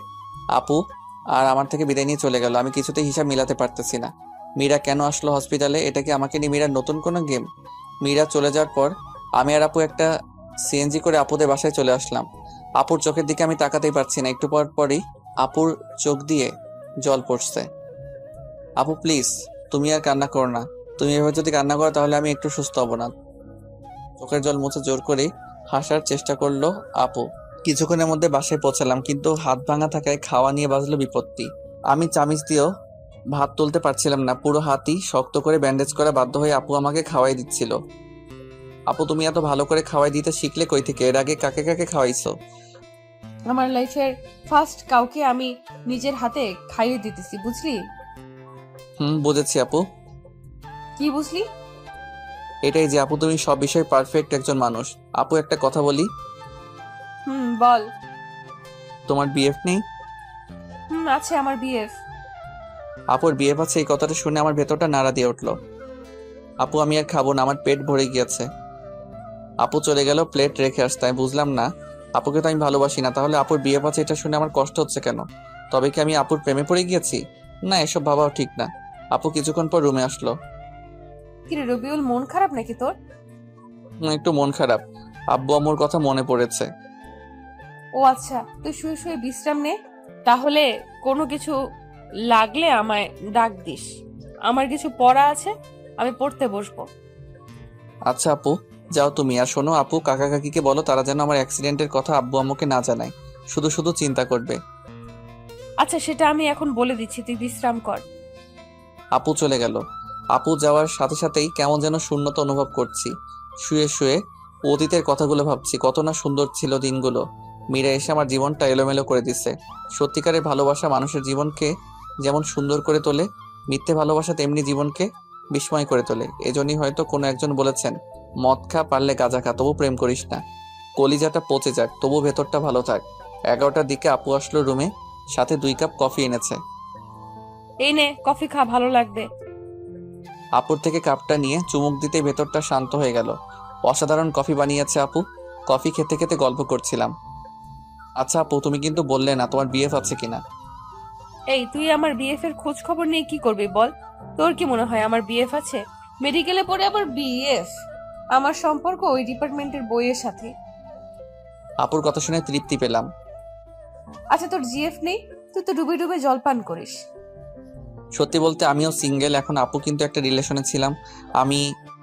আপু আর আমার থেকে বিদায় নিয়ে চলে গেল। আমি কিছুতেই হিসাব মিলাতে পারতেছি না। মীরা কেন আসলো হসপিটালে? এটা কি আমাকে নিয়ে মীরার নতুন কোনো গেম? মীরা চলে যাওয়ার পর আমি আর আপু একটা সিএনজি করে আপুদের বাসায় চলে আসলাম। আপুর চোখের দিকে আমি তাকাতেই পারছি না। একটু পর পরই আপুর চোখ দিয়ে জল পড়ছে। আপু প্লিজ, তুমি আর কান্না করো না। তুমি এভাবে যদি কান্না করো তাহলে আমি একটু সুস্থ হব না। চোখের জল মুছে জোর করে হাসার চেষ্টা করলো আপু। কিছুক্ষণের মধ্যে বাসায় পৌঁছালাম, কিন্তু হাত ভাঙা থাকায় খাওয়া নিয়ে বাজলো বিপত্তি। আমি চামিচ দিয়েও ভাত তুলতে পারছিলাম না। পুরো হাতই শক্ত করে ব্যান্ডেজ করা বাধ্য হয়ে আপু আমাকে খাওয়াই দিচ্ছিল। আপু তুমি এত ভালো করে খাওয়াই দিতে শিখলে কই থেকে? এর আগে কাকে কাকে খাওয়াইছো? আমার লাইফের ফার্স্ট কাউকে আমি নিজের হাতে খাইয়ে দিতেছি, বুঝলি? বুঝেছি আপু। কি বুঝলি? এটাই যে আপু তুমি সব বিষয়ে পারফেক্ট একজন মানুষ। আপু একটা কথা বলি, বল। তোমার বিএফ নেই? আছে আমার বিএফ। আপুর বিএফ আছে এই কথাটা শুনে আমার ভেতরটা নাড়া দিয়ে উঠলো। আপু আমি আর খাবো না, আমার পেট ভরে গিয়েছে। আপু চলে গেল প্লেট রেখে আসতে। আমি বুঝলাম না, আপুকে তো আমি ভালোবাসি না, তাহলে আপুর বিএফ আছে এটা শুনে আমার কষ্ট হচ্ছে কেন? তবে কি আমি আপুর প্রেমে পড়ে গিয়েছি? না, এসব ভাবাও ঠিক না। আপু কিছুক্ষণ পর রুমে আসলো। কিরে রবিউল, মন খারাপ নাকি তোর? একটু মন খারাপ, আব্বু আম্মুর কথা মনে পড়েছে। ও আচ্ছা, তুই শুয়ে শুয়ে বিশ্রাম নে। তাহলে কোনো কিছু লাগলে আমায় ডাক দিস। আমার কিছু পড়া আছে, আমি পড়তে বসবো। আচ্ছা আপু, যাও তুমি। আর শোনো আপু, কাকা কাকিকে বলো তারা যেন আমার অ্যাক্সিডেন্টের কথা আব্বু আম্মুকে না জানায়, শুধু শুধু চিন্তা করবে। আচ্ছা, সেটা আমি এখন বলে দিচ্ছি, তুই বিশ্রাম কর। আপু চলে গেল। আপু যাওয়ার সাথে সাথেই কেমন যেন শূন্যতা অনুভব করছি। শুয়ে শুয়ে অতীতের কথাগুলো ভাবছি, কত না সুন্দর ছিল দিনগুলো। মীরা এসে আমার জীবনটা এলোমেলো করে দিচ্ছে। সত্যিকারের ভালোবাসা মানুষের জীবনকে যেমন সুন্দর করে তোলে, মিথ্যে ভালোবাসা তেমনি জীবনকে বিস্ময় করে তোলে। এজন্যই হয়তো কোনো একজন বলেছেন, মদ খা, পারলে গাঁজা খা, তবু প্রেম করিস না। কলিজাটা পচে যাক, তবু ভেতরটা ভালো থাক। 11টার দিকে আপু আসলো রুমে, সাথে 2 কাপ কফি এনেছে। এই নে কফি খা, ভালো লাগবে। আপুর থেকে কাপটা নিয়ে চুমুক দিতে ভেতরটা শান্ত হয়ে গেল। অসাধারণ কফি বানিয়েছে আপু। কফি খেতে খেতে গল্প করছিলাম। আচ্ছা আপু, তুমি কিন্তু বললে না তোমার বিএফ আছে কিনা। এই, তুই আমার বিএফ এর খোঁজ খবর নিয়ে কি করবি বল? তোর কি মনে হয় আমার বিএফ আছে? মেডিকেলে পড়ে আবার বিএফ? আমার সম্পর্ক ওই ডিপার্টমেন্টের বইয়ের সাথে। আপুর কথা শুনে তৃপ্তি পেলাম। আচ্ছা, তোর জিএফ নেই? তুই তো ডুবে ডুবে জল পান করিস। সত্যি বলতে আমিও সিঙ্গেল এখন। আপু কিন্তু একটা রিলেশনে ছিলাম আমি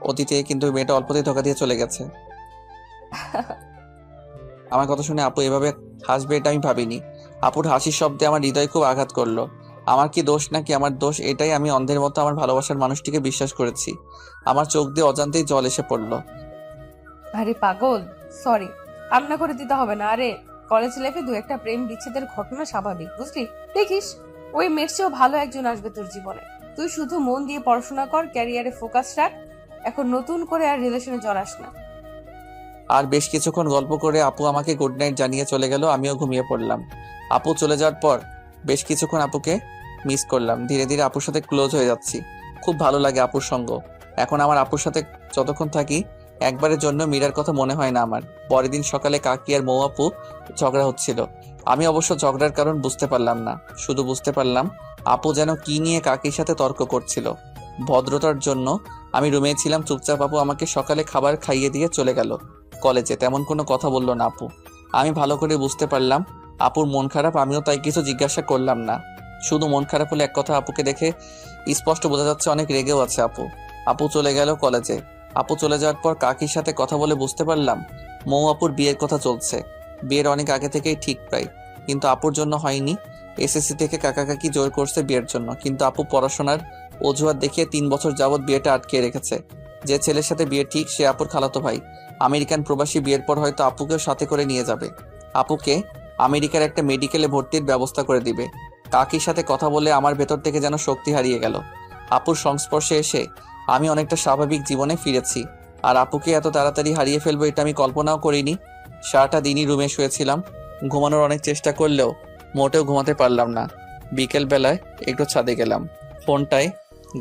অতীতে, কিন্তু মেয়েটা অল্পতেই ধোকা দিয়ে চলে গেছে। আমার কথা শুনে আপু এভাবে হাসবে এটা আমি ভাবিনি। আপুর হাসির শব্দে আমার হৃদয় খুব আঘাত করলো। আমার কি দোষ নাকি আমার দোষ এটাই, আমি অন্ধের মতো আমার ভালোবাসার মানুষটিকে বিশ্বাস করেছি। আমার চোখ দিয়ে অজান্তেই জল এসে পড়লো। আরে পাগল, সরি, কান্না করে দিতে হবে না। আরে কলেজ লাইফে 2-1টা প্রেম বিচ্ছেদের ঘটনা স্বাভাবিক, বুঝলি? দেখিস ওই মেয়ের চেয়েও ভালো একজন আসবে তোর জীবনে। তুই শুধু মন দিয়ে পড়াশোনা কর, ক্যারিয়ারে ফোকাস রাখ। এখন নতুন করে আর রিলেশনে জড়াস না। আর বেশ কিছুক্ষণ গল্প করে আপু আমাকে গুড নাইট জানিয়ে চলে গেল। আমিও ঘুমিয়ে পড়লাম। আপু চলে যাওয়ার পর বেশ কিছুক্ষণ আপুকে মিস করলাম। ধীরে ধীরে আপুর সাথে ক্লোজ হয়ে যাচ্ছি। খুব ভালো লাগে আপুর সঙ্গ। এখন আমার আপুর সাথে যতক্ষণ থাকি একবারের জন্য মীরার কথা মনে হয় না আমার। পরের দিন সকালে কাকি আর মৌ আপু ঝগড়া হচ্ছিল। আমি অবশ্য ঝগড়ার কারণ বুঝতে পারলাম না, শুধু বুঝতে পারলাম আপু যেন কি নিয়ে কাকির সাথে তর্ক করছিল। ভদ্রতার জন্য আমি রুমে ছিলাম চুপচাপ। আপু আমাকে সকালে খাবার খাইয়ে দিয়ে চলে গেল কলেজে। তেমন কোনো কথা বললো না আপু। আমি ভালো করে বুঝতে পারলাম আপুর মন খারাপ। আমিও তাই কিছু জিজ্ঞাসা করলাম না। শুধু মন খারাপ হলে এক কথা, আপুকে দেখে স্পষ্ট বোঝা যাচ্ছে অনেক রেগেও আছে আপু। আপু চলে গেল কলেজে। আপু চলে যাওয়ার পর কাকির সাথে কথা বলে বুঝতে পারলাম মৌ আপুর বিয়ের কথা চলছে। বিয়ের অনেক আগে থেকেই ঠিক প্রায়, কিন্তু আপুর জন্য হয়নি। এসএসসি থেকে কাকা কাকি জোর করছে বিয়ের জন্য, কিন্তু আপু পড়াশোনার অজুহাত দেখিয়ে 3 বছর যাবৎ বিয়েটা আটকে রেখেছে। যে ছেলের সাথে বিয়ে ঠিক সে আপুর খালাতো ভাই, আমেরিকান প্রবাসী। বিয়ের পর হয়তো আপুকেও সাথে করে নিয়ে যাবে। আপুকে আমেরিকার একটা মেডিকেলে ভর্তির ব্যবস্থা করে দিবে। কাকির সাথে কথা বলে আমার ভেতর থেকে যেন শক্তি হারিয়ে গেল। আপুর সংস্পর্শে এসে আমি অনেকটা স্বাভাবিক জীবনে ফিরেছি। আর আপুকে এত তাড়াতাড়ি হারিয়ে ফেলবো এটা আমি কল্পনাও করিনি। সারাটা দিনই রুমে শুয়েছিলাম। ঘুমানোর অনেক চেষ্টা করলেও মোটেও ঘুমাতে পারলাম না। বিকেল বেলায় একটু ছাদে গেলাম। ফোনটায়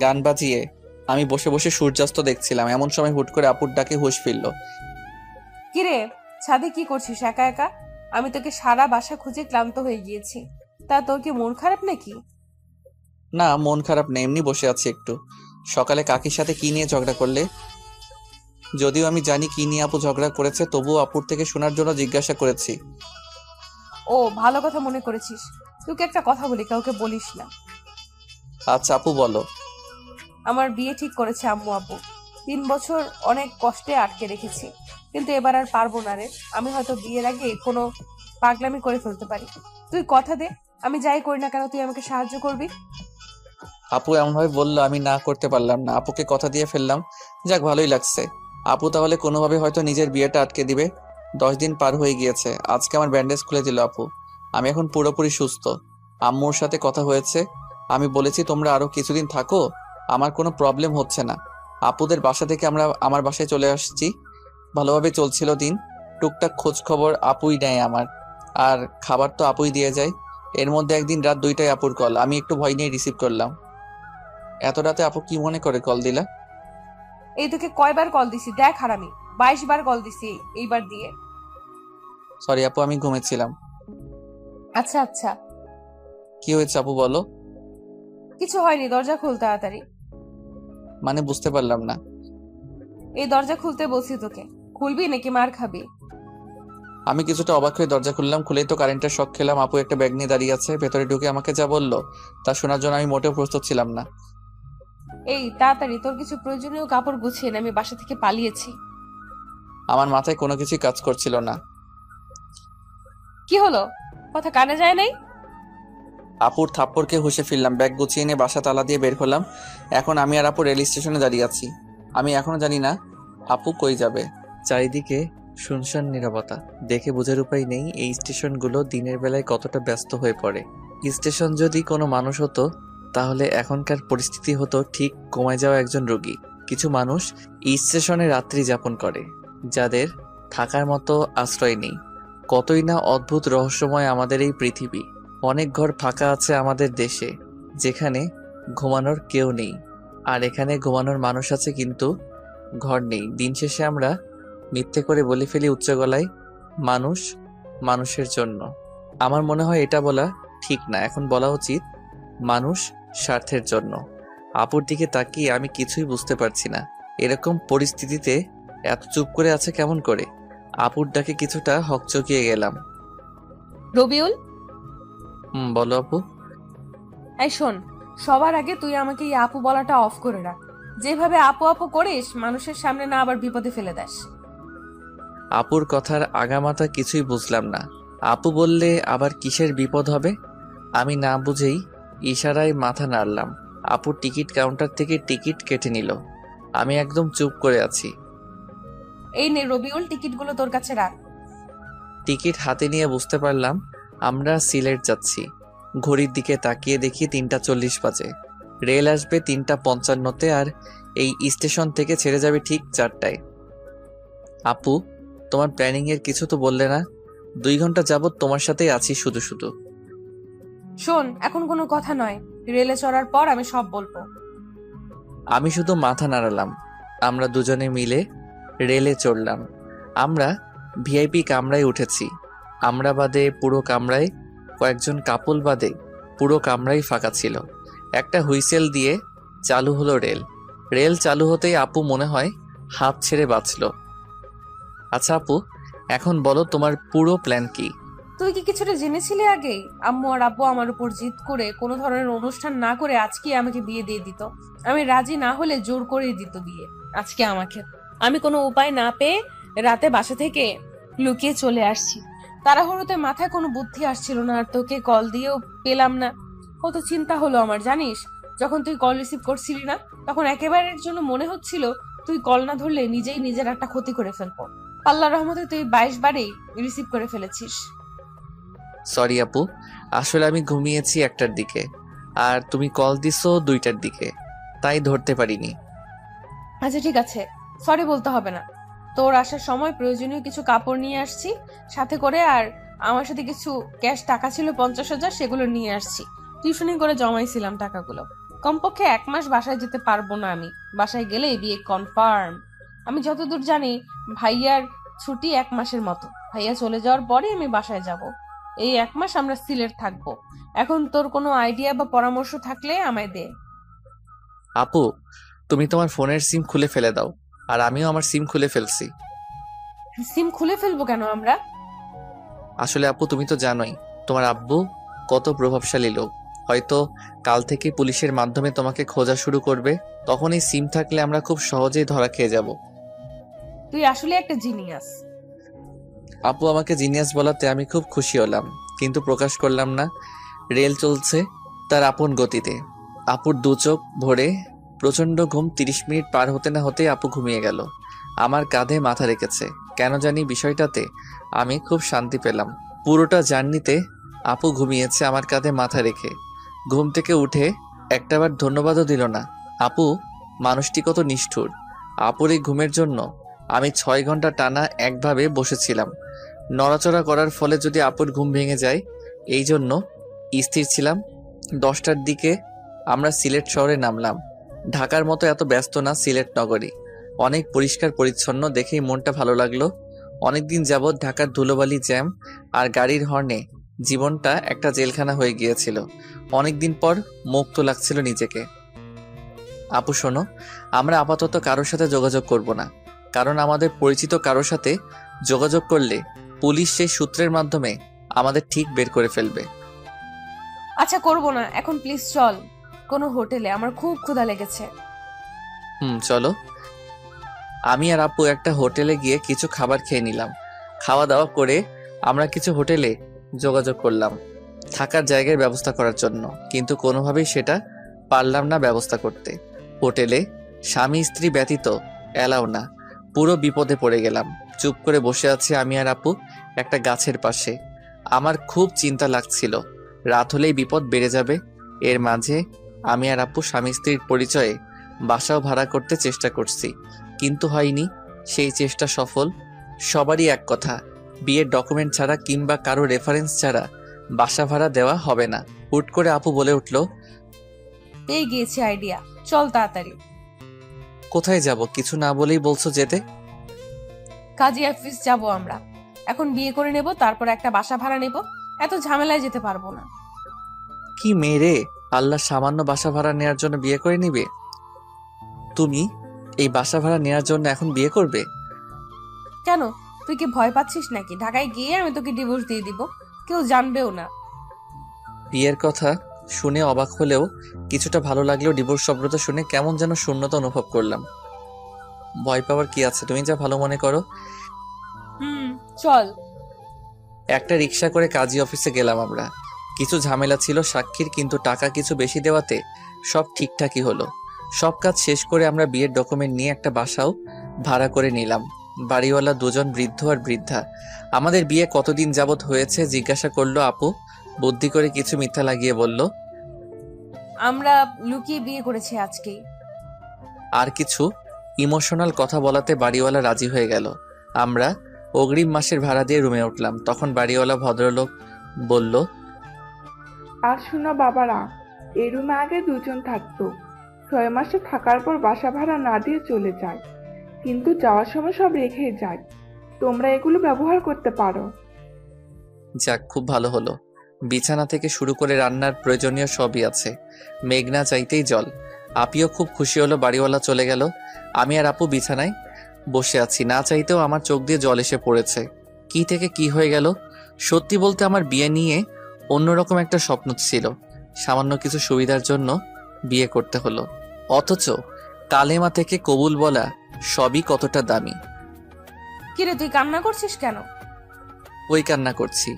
গান বাজিয়ে আমি বসে বসে সূর্যাস্ত দেখছিলাম। এমন সময় হুট করে আপুর ডাকে হুঁশ ফিরল। কিরে, ছাদে কি করছিস একা একা? আমি তোকে সারা বাসা খুঁজে ক্লান্ত হয়ে গিয়েছি। তা তোর কি মন খারাপ নাকি? না, মন খারাপ নেই, এমনি বসে আছি একটু। সকালে কাকির সাথে কি নিয়ে ঝগড়া করলে? যদিও আমি জানি কি নিয়ে আপু ঝগড়া করেছে, তবুও আপুর থেকে শোনার জন্য জিজ্ঞাসা করেছি। ও, ভালো কথা মনে করেছিস। তোকে একটা কথা বলি, কাউকে বলিস না। আচ্ছা আপু বলো। আমার বিয়ে ঠিক করেছে আম্মু আব্বু। 3 বছর অনেক কষ্টে আটকে রেখেছি, কিন্তু এবার আর পারবো না রে। আমি হয়তো বিয়ের আগে কোনো পাগলামি করে ফেলতে পারি। তুই কথা দে, আমি যাই করি না কেন তুই আমাকে সাহায্য করবি। আপু এমনভাবে বললো আমি না করতে পারলাম না। আপুকে কথা দিয়ে ফেললাম। যাক, ভালোই লাগছে। আপু তাহলে কোনোভাবে হয়তো নিজের বিয়েটা আটকে দিবে। 10 দিন পার হয়ে গিয়েছে। আজকে আমার ব্যান্ডেজ খুলে দিল আপু। আমি এখন পুরোপুরি সুস্থ। আম্মুর সাথে কথা হয়েছে। আমি বলেছি তোমরা আরো কিছুদিন থাকো, আমার কোনো প্রবলেম হচ্ছে না। আপুদের বাসা থেকে আমরা আমার বাসায় চলে আসছি। ভালোভাবে চলছিল দিন। টুকটাক খোঁজ খবর আপুই নেয় আমার, আর খাবার তো আপুই দিয়ে যায়। এর মধ্যে একদিন রাত 2টায় আপুর কল। আমি একটু ভয় নিয়ে রিসিভ করলাম। এত রাতে আপু কি মনে করে কল দিলা? এই তোকে কয়বার কল দিছি দেখ হারামি, 22 বার কল দিছি এইবার দিয়ে। সরি আপু, আমি ঘুমেছিলাম। আচ্ছা আচ্ছা, কি হয়েছে আপু বলো। কিছু হয়নি, দরজা খুল তাড়াতাড়ি। মানে বুঝতে পারলাম না। এই দরজা খুলতে বলছি তোকে, খুলবি নাকি মার খাবি? আমি কিছুটা অবাক হয়ে দরজা খুললাম। খুলেই তো কারেন্টের শক খেলাম। আপু একটা ব্যাগ নিয়ে দাঁড়িয়ে আছে। ভেতরে ঢুকে আমাকে যা বললো তা শোনার জন্য আমি মোটেও প্রস্তুত ছিলাম না। এই তাড়াতাড়ি তোর কিছু প্রয়োজনীয় কাপড় গুছিয়ে নে, আমি বাসা থেকে পালিয়েছি। আমার মাথায় কোনো কিছুই কাজ করছিল না। কি হলো, কথা কানে যায় নাই? আপুর থাপ্পড়কে হুঁশে ফিরলাম। ব্যাগ গুছিয়ে নিয়ে বাসা তালা দিয়ে বের হলাম। এখন আমি আর আপু রেল স্টেশনে দাঁড়িয়ে আছি। আমি এখনো জানি না আপু কই যাবে। চারিদিকে শুনশান নীরবতা। দেখে বোঝার উপায় নেই এই স্টেশনগুলো দিনের বেলায় কতটা ব্যস্ত হয়ে পড়ে। স্টেশন যদি কোনো মানুষ হতো তাহলে এখনকার পরিস্থিতি হতো ঠিক কমে যাওয়া একজন রোগী। কিছু মানুষ এই স্টেশনে রাত্রি যাপন করে, যাদের থাকার মতো আশ্রয় নেই। কতই না অদ্ভুত রহস্যময় আমাদের এই পৃথিবী। অনেক ঘর ফাঁকা আছে আমাদের দেশে, যেখানে ঘুমানোর কেউ নেই। আর এখানে ঘুমানোর মানুষ আছে কিন্তু ঘর নেই। দিন শেষে আমরা মিথ্যে করে বলে ফেলি উচ্চ গলায়, মানুষ মানুষের জন্য। আমার মনে হয় এটা বলা ঠিক না। এখন বলা উচিত মানুষ স্বার্থের জন্য। আপুর দিকে তাকিয়ে আমি কিছুই বুঝতে পারছি না। এরকম পরিস্থিতিতে এত চুপ করে আছে কেমন করে? আপুর ডাকে কিছুটা হকচকিয়ে গেলাম। রবিউল, বলো আপু। এই শোন, সবার আগে তুই আমাকে এই আপু বলাটা অফ করে রাখ। যেভাবে আপু আপু করিস মানুষের সামনে না আবার বিপদে ফেলে দেস। আপুর কথার আগামাথা কিছুই বুঝলাম না। আপু বললে আবার কিসের বিপদ হবে? আমি না বুঝেই ইশারায় মাথা নাড়লাম। আপুর টিকিট কাউন্টার থেকে টিকিট কেটে নিল। আমি একদম চুপ করে আছি। এই নে রবিউল, টিকিটগুলো তোর কাছে রাখ। টিকিট হাতে নিয়ে বুঝতে পারলাম আমরা সিলেট যাচ্ছি। ঘড়ির দিকে তাকিয়ে দেখি 3:40 বাজে। রেল আসবে 3:55-তে, আর এই স্টেশন থেকে ছেড়ে যাবে ঠিক 4টায়। আপু, তোমার প্ল্যানিং এর কিছু তো বললে না? 2 ঘন্টা যাবত তোমার সাথেই আছি শুধু শুধু। শোন, এখন কোনো কথা নয়, রেলে চড়ার পর আমি সব বলবো। আমি শুধু মাথা নাড়ালাম। আমরা দুজনে মিলে রেলে চড়লাম। আমরা ভিআইপি কামরায় উঠেছি। আমরা বাদে পুরো কামরায়, কয়েকজন কাপল বাদে পুরো কামরাই ফাঁকা ছিল। একটা হুইসেল দিয়ে চালু হলো রেল। রেল চালু হতেই আপু মনে হয় হাত ছেড়ে বাঁচল। আচ্ছা আপু, এখন বলো তোমার পুরো প্ল্যান কি? তুই কি কিছুটা জেনেছিলি আগেই? আম্মু আর আব্বু আমার উপর জিদ করে কোনো ধরনের অনুষ্ঠান না করে আজকে আমাকে বিয়ে দিয়ে দিত। আমি রাজি না হলে জোর করে দিত বিয়ে আজকে আমাকে। আমি কোনো উপায় না পেয়ে রাতে বাসা থেকে লুকিয়ে চলে আসছি। তাড়াহুড়োতে মাথায় কোনো বুদ্ধি আসছিল না, আর তোকে কল দিয়েও পেলাম না। কত চিন্তা হলো আমার জানিস। যখন তুই কল রিসিভ করছিলি না, তখন একেবারের জন্য মনে হচ্ছিল তুই কল না ধরলে নিজেই নিজের একটা ক্ষতি করে ফেলবো। আল্লাহর রহমতে তুই 22 বারেই রিসিভ করে ফেলেছিস। সরি আপু, আসলে আমি ঘুমিয়েছি 1টার দিকে, আর তুমি কল দিছো 2টার দিকে, তাই ধরতে পারিনি। আচ্ছা ঠিক আছে, সরি বলতে হবে না। তোর আসার সময় প্রয়োজনীয় কিছু কাপড় নিয়ে আসছি সাথে করে, আর আমার সাথে কিছু ক্যাশ টাকা ছিল 50,000, সেগুলো নিয়ে আসছি। টিউশনি করে জমাইছিলাম টাকাগুলো। কমপক্ষে 1 মাস বাসায় যেতে পারবো না আমি। বাসায় গেলে বিয়ে কনফার্ম। আমি যতদূর জানি ভাইয়ার ছুটি 1 মাসের মতো। ভাইয়া চলে যাওয়ার পরে আমি বাসায় যাব। এই 1 মাস আমরা সিলেট থাকবো। এখন তোর কোনো আইডিয়া বা পরামর্শ থাকলে আমায় দে। আপু, তুমি তোমার ফোনের সিম খুলে ফেলে দাও, আর আমিও আমার সিম খুলে ফেলছি। সিম খুলে ফেলবো কেন আমরা? আসলে আপু, তুমি তো জানোই তোমার আব্বু কত প্রভাবশালী লোক। হয়তো কাল থেকে পুলিশের মাধ্যমে তোমাকে খোঁজা শুরু করবে। তখন এই সিম থাকলে আমরা খুব সহজেই ধরা খেয়ে যাব। তুই আসলে একটা জিনিয়াস। আপু আমাকে জিনিয়াস বলাতে আমি খুব খুশি হলাম, কিন্তু প্রকাশ করলাম না। রেল চলছে তার আপন গতিতে। আপুর 2 চোখ ভরে প্রচন্ড ঘুম। 30 মিনিট পার হতে না হতে আপু ঘুমিয়ে গেল। আমার কাঁধে মাথা রেখেছে। কেন জানি বিষয়টাতে আমি খুব শান্তি পেলাম। পুরোটা জার্নিতে আপু ঘুমিয়েছে আমার কাঁধে মাথা রেখে। ঘুম থেকে উঠে একটাবার ধন্যবাদও দিল না। আপু মানুষটি কত নিষ্ঠুর। আপুর এই ঘুমের জন্য আমি 6 ঘন্টা টানা একভাবে বসেছিলাম। নড়াচড়া করার ফলে যদি আপুর ঘুম ভেঙে যায়, এই জন্য স্থির ছিলাম। 10টার দিকে আমরা সিলেট শহরে নামলাম। ঢাকার মতো এত ব্যস্ত না সিলেট নগরী। অনেক পরিষ্কার পরিচ্ছন্ন, দেখেই মনটা ভালো লাগলো। অনেকদিন যাবৎ ঢাকার ধুলোবালি, জ্যাম আর গাড়ির হর্নে জীবনটা একটা জেলখানা হয়ে গিয়েছিল। অনেকদিন পর মুক্ত লাগছিল নিজেকে। আপু শোনো, আমরা আপাতত কারোর সাথে যোগাযোগ করব না, কারণ আমাদের পরিচিত কারোর সাথে যোগাযোগ করলে পুলিশ সেই সূত্রের মাধ্যমে আমাদের ঠিক বের করে ফেলবে। আচ্ছা করবো না, এখন প্লিজ চল কোনো হোটেলে, আমার খুব ক্ষুধা লেগেছে। চলো। আমি আর আপু একটা হোটেলে গিয়ে কিছু খাবার খেয়ে নিলাম। খাওয়া দাওয়া করে আমরা কিছু হোটেলে যোগাযোগ করলাম থাকার জায়গার ব্যবস্থা করার জন্য, কিন্তু কোনোভাবেই সেটা পারলাম না ব্যবস্থা করতে। হোটেলে স্বামী স্ত্রী ব্যতীত এলাও না। পুরো বিপদে পড়ে গেলাম। চুপ করে বসে আছি আমি আর আপু একটা গাছের পাশে। আমার খুব চিন্তা লাগছিল, রাত হলেই বিপদ বেড়ে যাবে। এর মাঝে আমি আর আপু স্বামী স্ত্রীর পরিচয়ে বাসাও ভাড়া করতে চেষ্টা করছি, কিন্তু হয়নি। সেই চেষ্টা সফল। সবারই এক কথা, বিয়ের ডকুমেন্ট ছাড়া কিংবা কারো রেফারেন্স ছাড়া বাসা ভাড়া দেওয়া হবে না। হুট করে আপু বলে উঠল, পেয়ে গিয়েছি আইডিয়া, চল তাড়াতাড়ি। কোথায় যাব? কিছু না বলেই বলছো যেতে। কাজী অফিস যাব আমরা। এখন বিয়ে করে নেব, তারপর একটা বাসা ভাড়া নেব। এত ঝামেলায় যেতে পারবো না। কি মেরে, আল্লাহ সামান্য বাসা ভাড়া নেওয়ার জন্য বিয়ে করে নিবে? তুমি এই বাসা ভাড়া নেওয়ার জন্য এখন বিয়ে করবে? কেন, তুই কি ভয় পাচ্ছিস নাকি? ঢাকায় গিয়ে আমি তোকে ডিভোর্স দিয়ে দিব, কেউ জানবেও না। বিয়ের কথা শুনে অবাক হলেও কিছুটা ভালো লাগলেও ডিভোর্স শব্দটা শুনে কেমন যেন শূন্যতা অনুভব করলাম। ভয় পাওয়ার কি আছে, তুমি যা ভালো মনে করো। চল। একটা রিক্সা করে কাজী অফিসে গেলাম আমরা। কিছু ঝামেলা ছিল সাক্ষীর, কিন্তু টাকা কিছু বেশি দেওয়াতে সব ঠিকঠাকই হলো। সব কাজ শেষ করে আমরা বিয়ের ডকুমেন্ট নিয়ে একটা বাসাও ভাড়া করে নিলাম। বাড়িওয়ালা দুজন বৃদ্ধ আর বৃদ্ধা। আমাদের বিয়ে কতদিন যাবৎ হয়েছে জিজ্ঞাসা করলো আপু। বুদ্ধি করে কিছু মিথ্যা লাগিয়ে বলল, আমরা লুকিয়ে বিয়ে করেছি আজকেই। আর কিছু ইমোশনাল কথা বলাতে বাড়িওয়ালা রাজি হয়ে গেল। আমরা অগ্রিম মাসের ভাড়া দিয়ে রুমে উঠলাম। তখন বাড়িওয়ালা ভদ্রলোক বলল, আর শোনো বাবারা, এই রুমে আগে দুজন থাকতো, 6 মাসে থাকার পর বাসা ভাড়া না দিয়ে চলে যায়, কিন্তু যাওয়ার সময় সব রেখে যায়। তোমরা এগুলো ব্যবহার করতে পারো। যাক, খুব ভালো হলো। বিছানা থেকে শুরু করে রান্নার প্রয়োজনীয় সবই আছে। মেঘনা চাইতেই জল। আপিও খুব খুশি হলো। বাড়িওয়ালা চলে গেল। আমি আর আপু বিছানায় বসে আছি। না চাইতেও আমার চোখ দিয়ে জল এসে পড়েছে। কি থেকে কি হয়ে গেল। সত্যি বলতে আমার বিয়ে নিয়ে অন্যরকম একটা স্বপ্ন ছিল। সামান্য কিছু সুবিধার জন্য বিয়ে করতে হলো, অথচ কালেমা থেকে কবুল বলা সবই কতটা দামি। কিরে, তুই কান্না করছিস কেন? ওই কান্না করছি,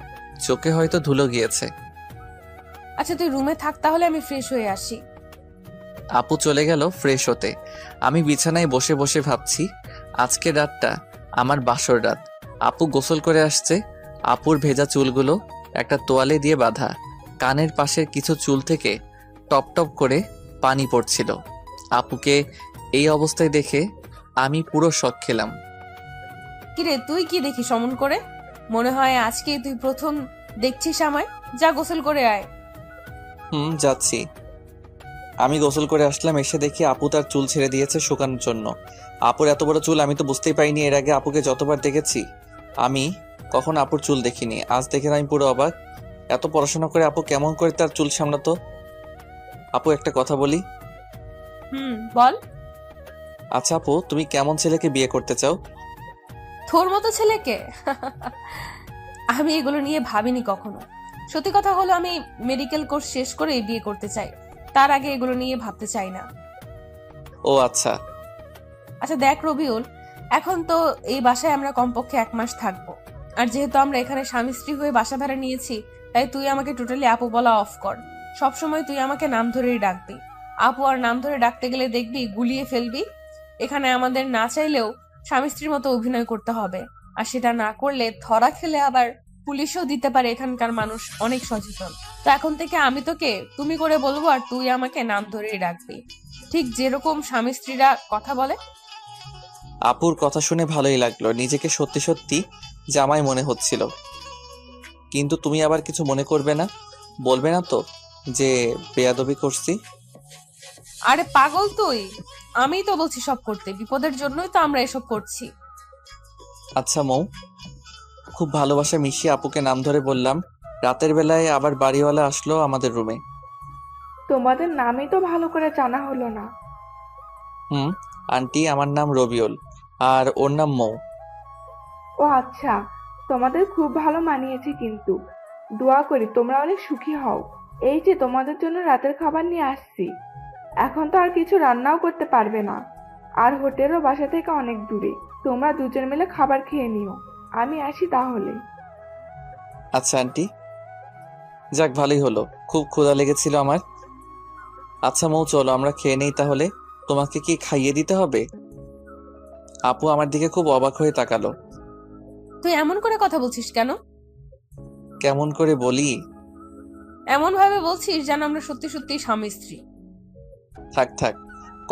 চোখে হয়তো ধুলো গিয়েছে। আচ্ছা তুই রুমে থাক, তাহলে আমি ফ্রেশ হয়ে আসি। আপু চলে গেল ফ্রেশ হতে। আমি বিছানায় বসে বসে ভাবছি, আজকের রাতটা আমার বাসর রাত। আপু গোসল করে আসছে। আপুর ভেজা চুলগুলো একটা তোয়ালে দিয়ে বাঁধা। কানের পাশের কিছু চুল থেকে টপ টপ করে পানি পড়ছিল। আপুকে এই অবস্থায় দেখে আমি পুরো শক খেলাম। কিরে, তুই কি দেখিস অমন করে? মনে হয় আজকে তুই প্রথম দেখছিস আমায়। যা গোসল করে আয়। যাচ্ছি। আমি গোসল করে আসলাম। এসে দেখি আপু তার চুল ছেড়ে দিয়েছে শুকানোর জন্য। আপুর এত বড় চুল আমি তো বুঝতেই পাইনি। এর আগে আপুকে যতবার দেখেছি আমি কখন আপুর চুল দেখিনি। আজ দেখে আমি পুরো অবাক। এত পড়াশোনা করে আপু কেমন করে তার চুল সামলাতো? আপু একটা কথা বলি। বল। আচ্ছা আপু, তুমি কেমন ছেলেকে বিয়ে করতে চাও? তোর মতো ছেলেকে? আমি এগুলো নিয়ে ভাবিনি কখনো। সত্যি কথা হলো, আমি মেডিকেল কোর্স শেষ করে বিয়ে করতে চাই। তার আগে এগুলো নিয়ে ভাবতে চাই না। ও আচ্ছা। আচ্ছা দেখ রবিউল, এখন তো এই বাসায় আমরা কমপক্ষে 1 মাস থাকবো। আর যেহেতু আমরা এখানে স্বামী স্ত্রী হয়ে বাসা ভাড়া নিয়েছি, তাই তুই আমাকে টোটালি আপু বলা অফ কর। সবসময় তুই আমাকে নাম ধরেই ডাকবি। আপু আর নাম ধরে ডাকতে গেলে দেখবি গুলিয়ে ফেলবি। এখানে আমাদের না চাইলেও স্বামী স্ত্রীর মতো অভিনয় করতে হবে, আর সেটা না করলে ধরা খেলে আবার পুলিশও দিতে পারে, এখানকার মানুষ অনেক সচেতন। তো এখন থেকে আমি তোকে তুমি করে বলবো আর তুই আমাকে নাম ধরেই রাখবি, ঠিক যেরকম স্বামী স্ত্রীরা কথা বলে। আপুর কথা শুনে ভালোই লাগলো, নিজেকে সত্যি সত্যি জামাই মনে হচ্ছিল। কিন্তু তুমি আবার কিছু মনে করবে না, বলবে না তো যে বেয়াদবি করছি? আরে পাগল তুই, আমিই তো বলছি সব করতে, বিপদের জন্যই তো আমরা এসব করছি। আচ্ছা মৌ, খুব ভালোবাসা মিশিয়ে আপুকে নাম ধরে বললাম। রাতের বেলায় আবার বাড়িওয়ালা আসলো আমাদের রুমে। তোমাদের নামই তো ভালো করে জানা হলো না। আন্টি, আমার নাম রবিউল আর ওর নাম মৌ। ও আচ্ছা, তোমাদের খুব ভালো মানিয়েছে, কিন্তু দোয়া করি তোমরা অনেক সুখী হও। এই যে তোমাদের জন্য রাতের খাবার নিয়ে আসছি। এখন তো আর কিছু রান্নাও করতে পারবে না, আর হোটেলও বাসা থেকে অনেক দূরে। তোমরা দুজন মিলে খাবার খেয়ে নিও, আমি আসি তাহলে। আচ্ছা আন্টি। যাক, ভালোই হলো, খুব ক্ষুধা লেগেছিল আমার। আচ্ছা মৌ, চলো আমরা খেয়ে নেই তাহলে। তোমাকে কি খাইয়ে দিতে হবে? আপু আমার দিকে খুব অবাক হয়ে তাকালো। তুই এমন করে কথা বলছিস কেন? কেমন করে বলি? এমন ভাবে বলছিস যেন আমরা সত্যি সত্যি স্বামী স্ত্রী। থাক থাক,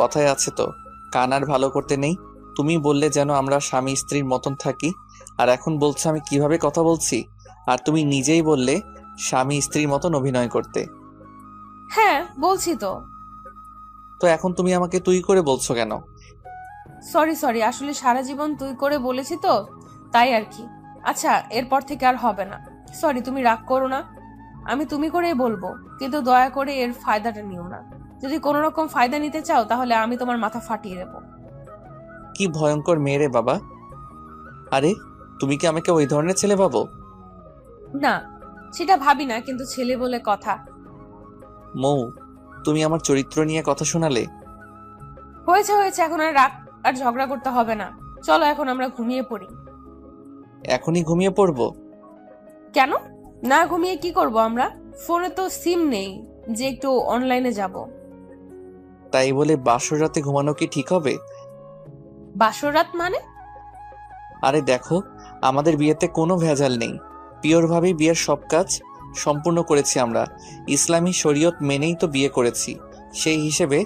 কথায় আছে তো, কান আর ভালো করতে নেই। তুমি বললে যেন আমরা স্বামী স্ত্রীর মতন থাকি, আর এখন বলছো আমি কিভাবে কথা বলছি। আর তুমি নিজেই বললে স্বামী স্ত্রীর মতন অভিনয় করতে। হ্যাঁ বলছি তো। তো এখন তুমি আমাকে তুই করে বলছো কেন? সরি, আসলে সারা জীবন তুই করে বলেছি তো, তাই আর কি। আচ্ছা, এরপর থেকে আর হবে না। সরি, তুমি রাগ করো না, আমি তুমি করেই বলবো, কিন্তু দয়া করে এর ফায়দাটা নিও না। যদি কোনো রকম ফায়দা নিতে চাও তাহলে আমি তোমার মাথা ফাটিয়ে দেবো। কি ভয়ঙ্কর মেয়ে রে বাবা! আরে, তুমি কি আমাকে ওই ধরনের ছেলে ভাবো? না, সেটা ভাবি না, কিন্তু ছেলে বলে কথা। মৌ, তুমি আমার চরিত্র নিয়ে কথা শোনালে। হয়েছে, এখন আর রাগ আর ঝগড়া করতে হবে না। চলো এখন আমরা ঘুমিয়ে পড়ি। এখনই ঘুমিয়ে পড়বো? কেন? না ঘুমিয়ে কি করব আমরা? ফোনে তো সিম নেই যে একটু অনলাইনে যাব। তাই বলে বাসর রাতে ঘুমানো কি ঠিক হবে? বাসর রাত মানে? আরে দেখো, আমাদের বিয়েতে কোনো ভেজাল নেই, পিওর ভাবে বিয়ের সব কাজ সম্পূর্ণ করেছি আমরা। ইসলামী শরীয়ত মেনেই তো বিয়ে করেছি, সেই হিসেবে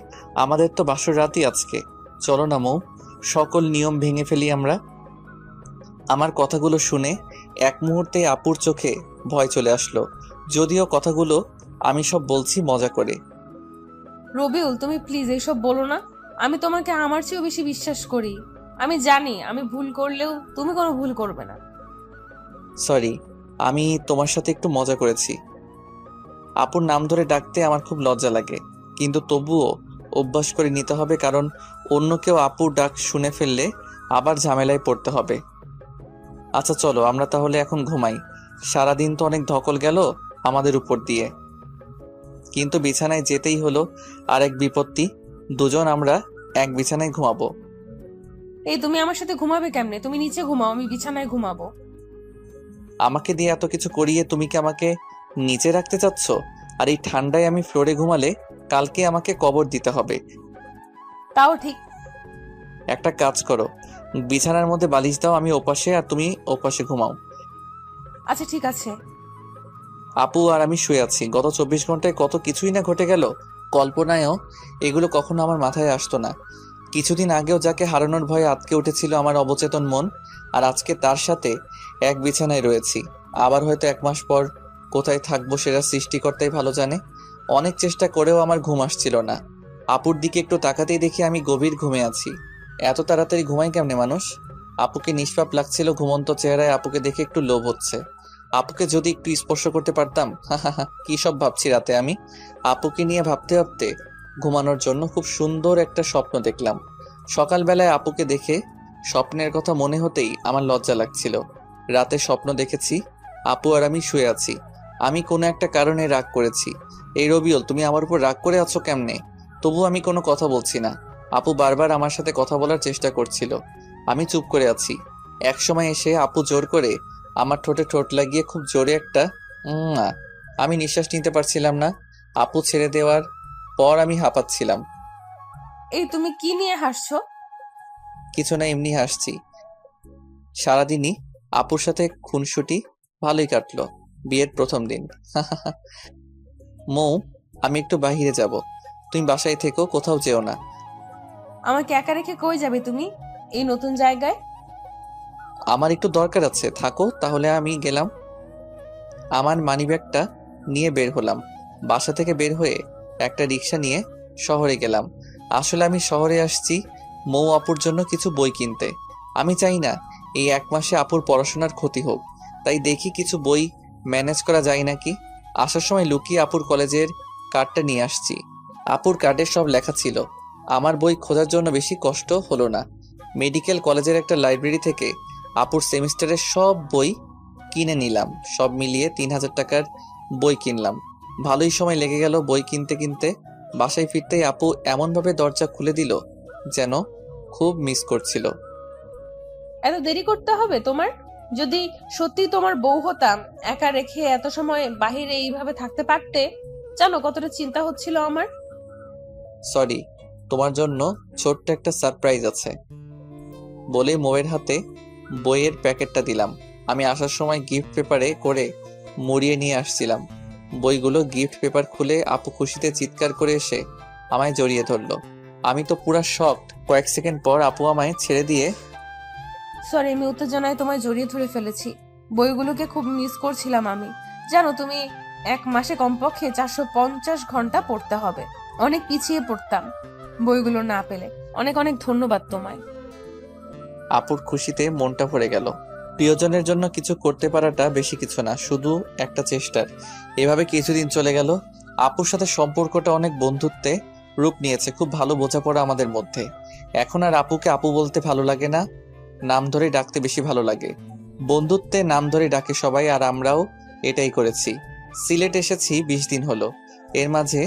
আমাদের তো বাসর রাতই আজকে। চলো না মৌ, সকল নিয়ম ভেঙে ফেলি আমরা। আমার কথাগুলো শুনে এক মুহূর্তে আপুর চোখে ভয় চলে আসলো, যদিও কথাগুলো আমি সব বলছি মজা করে। রবিউল, তুমি প্লিজ এইসব বলো না। আমি তোমাকে আমার চেয়েও বেশি বিশ্বাস করি। আমি জানি আমি ভুল করলেও তুমি কোনো ভুল করবে না। সরি, আমি তোমার সাথে একটু মজা করেছি। আপুর নাম ধরে ডাকতে আমার খুব লজ্জা লাগে, কিন্তু তবুও অভ্যাস করে নিতে হবে, কারণ অন্য কেউ আপুর ডাক শুনে ফেললে আবার ঝামেলায় পড়তে হবে। আচ্ছা চলো আমরা তাহলে এখন ঘুমাই, সারাদিন তো অনেক ধকল গেল আমাদের উপর দিয়ে। কিন্তু বিছানায় যেতেই হলো আর এক বিপত্তি, দুজন আমরা এক বিছানায় ঘুমাবো। এই তুমি আমার সাথে ঘুমাবে কেমনে? তুমি নিচে ঘুমাও, আমি বিছানায় ঘুমাবো। আমাকে দিয়ে এত কিছু করিয়ে তুমি কি আমাকে নিচে রাখতে চাচ্ছ? আর এই ঠান্ডায় আমি ফ্লোরে ঘুমালে কালকে আমাকে কবর দিতে হবে। তাও ঠিক। একটা কাজ করো, বিছানার মধ্যে বালিশ দাও, আমি ওপাশে আর তুমি ওপাশে ঘুমাও। আচ্ছা ঠিক আছে। আপু আর আমি শুয়ে আছি, গত 24 ঘন্টায় কত কিছুই না ঘটে গেল। কল্পনায়ও এগুলো কখনো আমার মাথায় আসতো না। কিছুদিন আগেও যাকে হারানোর ভয়ে আটকে উঠেছিল আমার অবচেতন মন, আর আজকে তার সাথে এক বিছানায় রয়েছি। আবার হয়তো 1 মাস পর কোথায় থাকবো সেটা সৃষ্টিকর্তাই ভালো জানে। অনেক চেষ্টা করেও আমার ঘুম আসছিল না। আপুর দিকে একটু তাকাতেই দেখি আমি গভীর ঘুমে আছি। এত তাড়াতাড়ি ঘুমায় কেমনে মানুষ? আপুকে নিষ্পাপ লাগছিল, ঘুমন্ত চেহারায় আপুকে দেখে একটু লোভ হচ্ছে। আপুকে যদি একটু স্পর্শ করতে পারতাম। কি সব ভাবছি রাতে আমি। আপুকে নিয়ে ভাবতে ভাবতে ঘুমানোর জন্য খুব সুন্দর একটা স্বপ্ন দেখলাম। সকালবেলায় আপুকে দেখে স্বপ্নের কথা মনে হতেই আমার লজ্জা লাগছিল। রাতে স্বপ্ন দেখেছি আপু আর আমি শুয়ে আছি। আমি কোনো একটা কারণে রাগ করেছি। এই রবিউল, তুমি আমার উপর রাগ করে আছো কেমনে? তবু আমি কোনো কথা বলছি না। আপু বারবার আমার সাথে কথা বলার চেষ্টা করছিল, আমি চুপ করে আছি। এক সময় এসে আপু জোর করে আমার ঠোঁটে ঠোঁট লাগিয়ে খুব জোরে একটা আমি নিঃশ্বাস নিতে পারছিলাম না। আপু ছেড়ে দেওয়ার পর আমি হাঁপাচ্ছিলাম। এই তুমি কি নিয়ে হাসছো? কিছু না, এমনি হাসছি। সারাদিনই আপুর সাথে খুনসুটি ভালোই কাটলো। বিয়ের প্রথম দিন। মৌ, আমি একটু বাইরে যাব, তুমি বাসায় থেকো, কোথাও যেও না। আমাকে একা রেখে কই যাবে তুমি এই নতুন জায়গায়? আমার একটু দরকার আছে, থাকো তাহলে। আমি গেলাম। আমার মানিব্যাগটা নিয়ে বের হলাম। বাসা থেকে বের হয়ে একটা রিক্সা নিয়ে শহরে গেলাম। আসলে আমি শহরে আসছি মৌ আপুর জন্য কিছু বই কিনতে। আমি চাই না এই 1 মাসে আপুর পড়াশোনার ক্ষতি হোক, তাই দেখি কিছু বই ম্যানেজ করা যায় নাকি। আসার সময় লুকিয়ে আপুর কলেজের কার্ডটা নিয়ে আসছি। আপুর কার্ডে সব লেখা ছিল। আমার বই খোঁজার জন্য বেশি কষ্ট হলো না। মেডিকেল কলেজের একটা লাইব্রেরি থেকে আপুর সেমিস্টারের সব বই কিনে নিলাম। সব মিলিয়ে 3000 টাকার বই কিনলাম। ভালোই সময় লেগে গেল বই কিনতে কিনতে। বাসায় ফিরতেই আপু এমনভাবে দরজা খুলে দিল যেন খুব মিস করছিল। এত দেরি করতে হবে তোমার? যদি সত্যি তোমার বউ হতাম, একা রেখে এত সময় বাহিরে এইভাবে থাকতে পারতে? জানো কতটা চিন্তা হচ্ছিল আমার। সরি, তোমার জন্য ছোট্ট একটা সারপ্রাইজ আছে বলে মৌয়ের হাতে বইয়ের প্যাকেটটা দিলাম। আমি আসার সময় গিফট পেপারে করে মুড়িয়ে নিয়ে আসছিলাম। বইগুলো গিফট পেপার খুলে আপু খুশিতে চিৎকার করে এসে আমায় জড়িয়ে ধরলো। আমি তো পুরা শকড। কয়েক সেকেন্ড পর আপু আমায় ছেড়ে দিয়ে, সরি, আমি উত্তেজনায় তোমায় জড়িয়ে ধরে ফেলেছি। বইগুলোকে খুব মিস করছিলাম আমি। জানো তুমি 1 মাসে কমপক্ষে 450 ঘন্টা পড়তে হবে। অনেক পিছিয়ে পড়তাম বইগুলো না পেলে। অনেক অনেক ধন্যবাদ তোমায়। আপুর খুশিতে মনটা ভরে গেল। প্রিয়জনের জন্য কিছু করতে পারাটা বেশি কিছু না, শুধু একটা চেষ্টার। এভাবে কিছুদিন চলে গেল। আপুর সাথে সম্পর্কটা অনেক বন্ধুত্বে রূপ নিয়েছে। খুব ভালো বোঝাপড়া আমাদের মধ্যে। এখন আর আপুকে আপু বলতে ভালো লাগে না, নাম ধরে ডাকতে বেশি ভালো লাগে। বন্ধুত্বে নাম ধরে ডাকে সবাই, আর আমরাও এটাই করেছি। সিলেট এসেছি 20 দিন হলো। এর মাঝে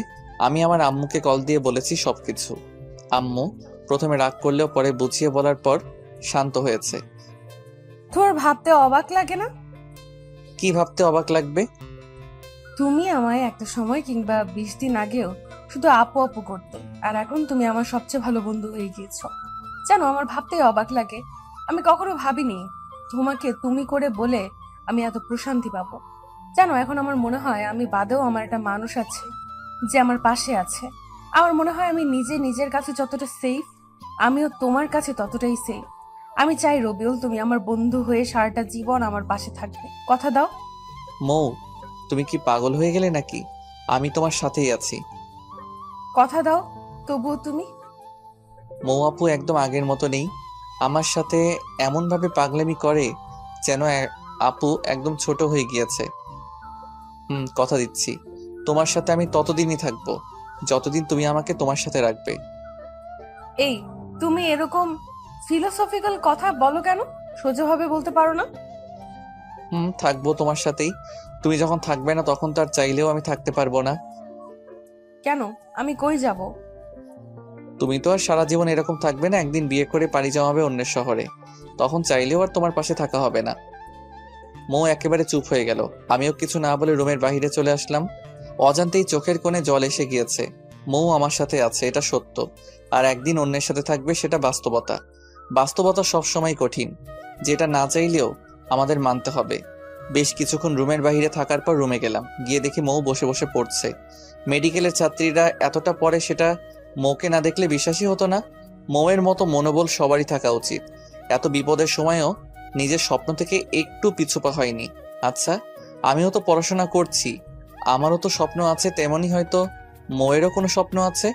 আমি আমার আম্মুকে কল দিয়ে বলেছি সবকিছু। আম্মু প্রথমে রাগ করলেও পরে বুঝিয়ে বলার পর শান্ত হয়েছে। তোমার ভাবতে অবাক লাগে না? কি ভাবতে অবাক লাগবে? তুমি আমায় একটা সময় কিংবা 20 দিন আগেও শুধু আপু আপু করতে, আর এখন তুমি আমার সবচেয়ে ভালো বন্ধু হয়ে গিয়েছো। জানো, আমার ভাবতে অবাক লাগে। আমি কখনো ভাবিনি তোমাকে তুমি করে বলে আমি এত প্রশান্তি পাবো। জানো, এখন আমার মনে হয় আমি বাদেও আমার একটা মানুষ আছে যে আমার পাশে আছে। আমার মনে হয় আমি নিজের কাছে যতটা সেফ, আমিও তোমার কাছে ততটাই সেফ। আমি চাই রবিউল, তুমি আমার বন্ধু হয়ে সারাটা জীবন আমার পাশে থাকবে। কথা দাও। মৌ, তুমি কি পাগল হয়ে গেলে নাকি? আমি তোমার সাথেই আছি। কথা দাও তবুও তুমি। মৌ আপু একদম আগের মতো নেই। আমার সাথে এমন ভাবে পাগলামি করে যেন আপু একদম ছোট হয়ে গিয়েছে। কথা দিচ্ছি, তোমার সাথে আমি ততদিনই থাকবো যতদিন তুমি আমাকে তোমার সাথে রাখবে। এই, তুমি এরকম ফিলোসফিক্যাল কথা বলো কেন? সোজাভাবে বলতে পারো না? থাকবো তোমার সাথেই। তুমি যখন থাকবে না তখন তো আর চাইলেও আমি থাকতে পারবো না। কেন? আমি কই যাব? তুমি তো আর সারা জীবন এরকম থাকবে না। একদিন বিয়ে করে পাড়ি জমাবে অন্যের শহরে, তখন চাইলেও আর তোমার পাশে থাকা হবে না। মৌ একেবারে চুপ হয়ে গেল। আমিও কিছু না বলে রুমের বাইরে চলে আসলাম। অজান্তেই চোখের কোণে জল এসে গিয়েছে। মৌ আমার সাথে আছে, এটা সত্য। আর একদিন অন্যের সাথে থাকবে, সেটা বাস্তবতা। বাস্তবতা সবসময় কঠিন, যেটা না চাইলেও আমাদের মানতে হবে। বেশ কিছুক্ষণ রুমের বাইরে থাকার পর রুমে গেলাম। গিয়ে দেখি মৌ বসে বসে পড়ছে। মেডিকেলের ছাত্রীরা এতটা পড়ে, সেটা মৌকে না দেখলে বিশ্বাসই হতো না। মৌয়ের মতো মনোবল সবারই থাকা উচিত। এত বিপদের সময়ও নিজের স্বপ্ন থেকে একটু পিছুপা হয়নি। আচ্ছা, আমিও তো পড়াশোনা করছি, আমারও তো স্বপ্ন আছে, তেমনই হয়তো মৌয়েরও কোনো স্বপ্ন আছে।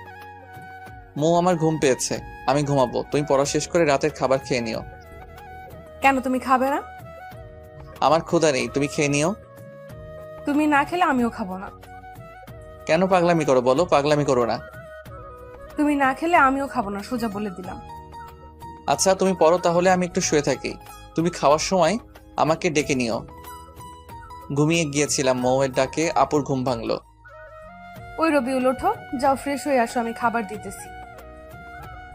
মৌ, আমার ঘুম পেয়েছে, আমি ঘুমাবো। তুমি পড়া শেষ করে রাতের খাবার খেয়ে নিও। কেন, তুমি খাবে না? আমার ক্ষুধা নেই, তুমি খেয়ে নিও। তুমি না খেলে আমিও খাবো না। কেন পাগলামি করো বলো? পাগলামি করো না। তুমি না খেলে আমিও খাবো না, সোজা বলে দিলাম। আচ্ছা তুমি পড়ো তাহলে, আমি একটু শুয়ে থাকি। তুমি খাওয়ার সময় আমাকে ডেকে নিও। ঘুমিয়ে গিয়েছিলাম, মৌয়ের ডাকে আপুর ঘুম ভাঙলো। ওই রবিউল, ওঠো, যাও ফ্রেশ হয়ে আসো, আমি খাবার দিতেছি।